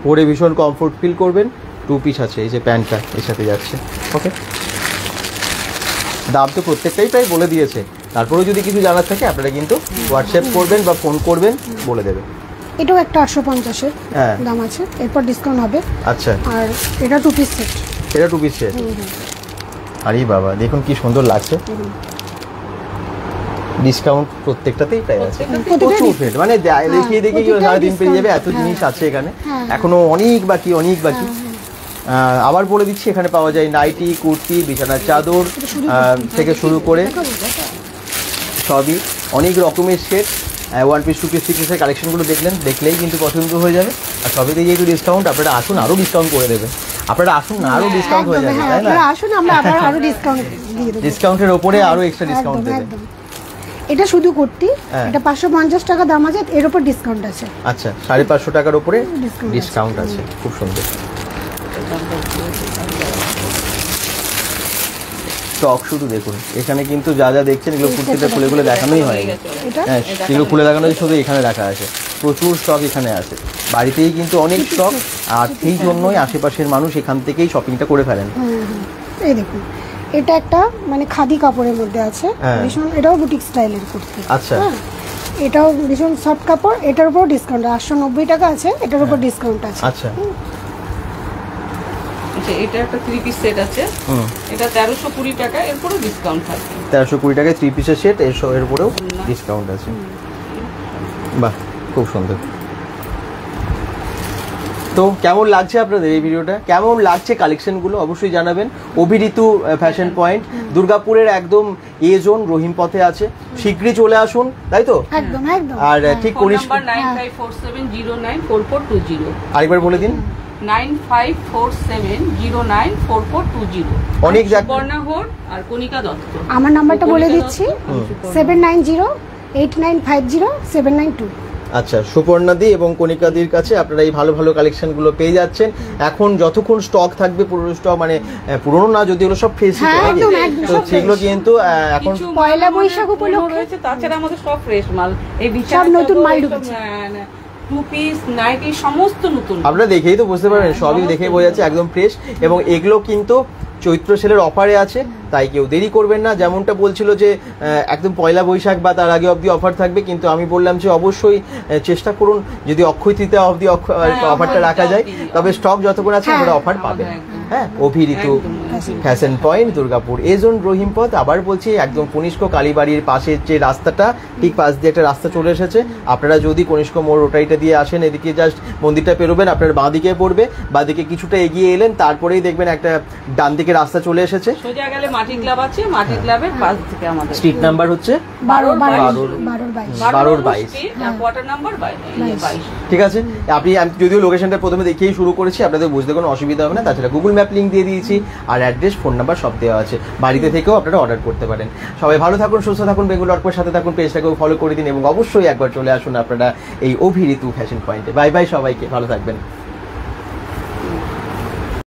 পরে ভীষণ কমফোর্ট ফিল করবেন। 2 পিস আছে, এই যে প্যান্টটা এর সাথে যাচ্ছে। ওকে, দাম তো প্রত্যেকটাই প্রায় বলে দিয়েছে, তারপরেও যদি কিছু জানার থাকে আপনারা কিন্তু হোয়াটসঅ্যাপ করবেন বা ফোন করবেন, বলে দেবে। এটাও একটা 850-এর দাম আছে, এরপর ডিসকাউন্ট হবে। আচ্ছা, আর এটা 2 পিস সেট। এটা 2 পিস সেট। আরে বাবা, দেখুন কি সুন্দর লাগছে। ডিসকাউন্ট প্রত্যেকটাতেই প্রায় আছে, প্রচুর সেট, মানে দেখিয়ে সারাদিন পেয়ে যাবে, এত জিনিস আছে এখানে। এখনো অনেক বাকি। আবার বলে দিচ্ছি, এখানে পাওয়া যায় নাইটি, কুর্তি, বিছানার চাদর থেকে শুরু করে সবই, অনেক রকমের সেট। 1 পিস 2 পিস 3 পিসের কালেকশনগুলো দেখলেই কিন্তু পছন্দ হয়ে যাবে। আর সবেতেই যেহেতু ডিসকাউন্ট, আপনারা আসুন, আরও ডিসকাউন্ট করে দেবে। আপনারা আসুন না, আরও ডিসকাউন্ট হয়ে যাবে, তাই না? আসুন, আমরা আরো ডিসকাউন্ট দিয়ে দেব। ডিসকাউন্টের ওপরে আরও এক্সট্রা ডিসকাউন্ট দেবে। এটা শুধু কুর্তি, এটা 550 টাকা দাম আছে, এর উপর ডিসকাউন্ট আছে। আচ্ছা, 550 টাকার উপরে ডিসকাউন্ট আছে, খুব সুন্দর। স্টক শুধু দেখুন, এখানে কিন্তু যা যা দেখছেন এগুলো কুর্তিটা খুলে দেখানোই হয়নি। হ্যাঁ, এগুলো খুলে দেখানো শুধু এখানে রাখা আছে, প্রচুর স্টক এখানে আছে। বাড়িতেই কিন্তু অনেক স্টক, আর সেই জন্যই আশেপাশের মানুষ এখান থেকেই শপিংটা করে ফেলেন। এই দেখুন, এটা একটা মানে খাদি কাপড়ের মধ্যে আছে, ভীষণ, এটাও বুটিক স্টাইলের কুর্তি। আচ্ছা, এটাও ভীষণ সফট কাপড়, এটার উপর ডিসকাউন্ট 890 টাকা আছে, এটার উপর ডিসকাউন্ট আছে। আচ্ছা, এটা একটা 3 পিস সেট আছে, এটা 1320 টাকা, এরপরও ডিসকাউন্ট থাকবে। 1320 টাকায় 3 পিসের সেট, এর উপরেও ডিসকাউন্ট আছে। বাহ, খুব সুন্দর। তো কেমন লাগছে আপনাদের এই ভিডিওটা, কেমন লাগছে কালেকশনগুলো অবশ্যই জানাবেন। অভিঋতু ফ্যাশন পয়েন্ট দুর্গাপুরের একদম এ জোন, রহিম পথে আছে, শীঘ্রই চলে আসুন, তাই তো? একদম একদম। আর ঠিক করিস, 9547094420। আরেকবার বলে দিন। 9547094420। অনেক বর্ণা হোড আর কণিকা দত্ত। আমার নাম্বারটা বলে দিচ্ছি, 7908950792। আচ্ছা, সুপর্ণাদি এবং কণিকাদির কাছে আপনারা এই ভালো ভালো কালেকশনগুলো পেয়ে যাচ্ছেন। এখন যতক্ষণ স্টক থাকবে, পুরনো স্টক মানে পুরনো না, যদি ওগুলো সব ফ্রেশ হ্যাঁ, একদম, একদম, তো সব সেগুলো fresh। কিন্তু এখন কিছু পয়লা মাল বৈশাখ আমাদের উপলক্ষে পুরনো রয়েছে, তাছাড়া আমাদের সব ফ্রেশ মাল। এই সব নতুন মাল ঢুকেছে। টু পিস নাইটি সমস্ত নতুন। আপনারা দেখেই তো বুঝতে পারবেন, সবই দেখে বোঝা যাচ্ছে একদম ফ্রেশ। এবং এগুলো কিন্তু চৈত্র সেলের অফারে আছে, তাই কেউ দেরি করবেন না। যেমনটা বলছিল যে একদম পয়লা বৈশাখ বা তার আগে অবধি অফার থাকবে, কিন্তু আমি বললাম যে অবশ্যই চেষ্টা করুন যদি অক্ষয় তৃতীয়া অবধি অফারটা রাখা যায়, তবে স্টক যতক্ষণ আছে আমরা অফার পাবেন। হ্যাঁ, অভিঋতু ফ্যাশন পয়েন্ট, দুর্গাপুর, এজন রহিমপথ। আবার বলছি, একদম কনিষ্ক কালীবাড়ির পাশের যে রাস্তাটা, ঠিক পাশ দিয়ে একটা রাস্তা চলে এসেছে। আপনারা যদি কনিষ্ক মোড় ওটাইটা দিয়ে আসেন, এদিকে জাস্ট মন্দিরটা পেরোবেন, আপনার বাঁ দিকে পড়বে, বাঁ দিকে কিছুটা এগিয়ে এলেন, তারপরেই দেখবেন একটা ডান দিকে রাস্তা চলে এসেছে। সোজা গেলে মাটি ক্লাব আছে, মাটি ক্লাবের পাশ থেকে আমাদের স্ট্রিট নাম্বার হচ্ছে 12/22। Quarter number 22। ঠিক আছে, আমি যদিও লোকেশনটা প্রথমে দেখেই শুরু করেছি, আপনাদের বুঝতে কোনো অসুবিধা হবে না। তাছাড়া গুগল ম্যাপ লিঙ্ক দিয়ে দিয়েছি, আর অ্যাড্রেস, ফোন নাম্বার সব দেওয়া আছে। বাড়িতে থেকেও আপনারা অর্ডার করতে পারেন। সবাই ভালো থাকুন, সুস্থ থাকুন, বেঙ্গল অর্পের সাথে থাকুন, পেজটাকেও ফলো করে দিন এবং অবশ্যই একবার চলে আসুন আপনারা এই অভিঋতু ফ্যাশন পয়েন্টে। বাই বাই সবাইকে, ভালো থাকবেন।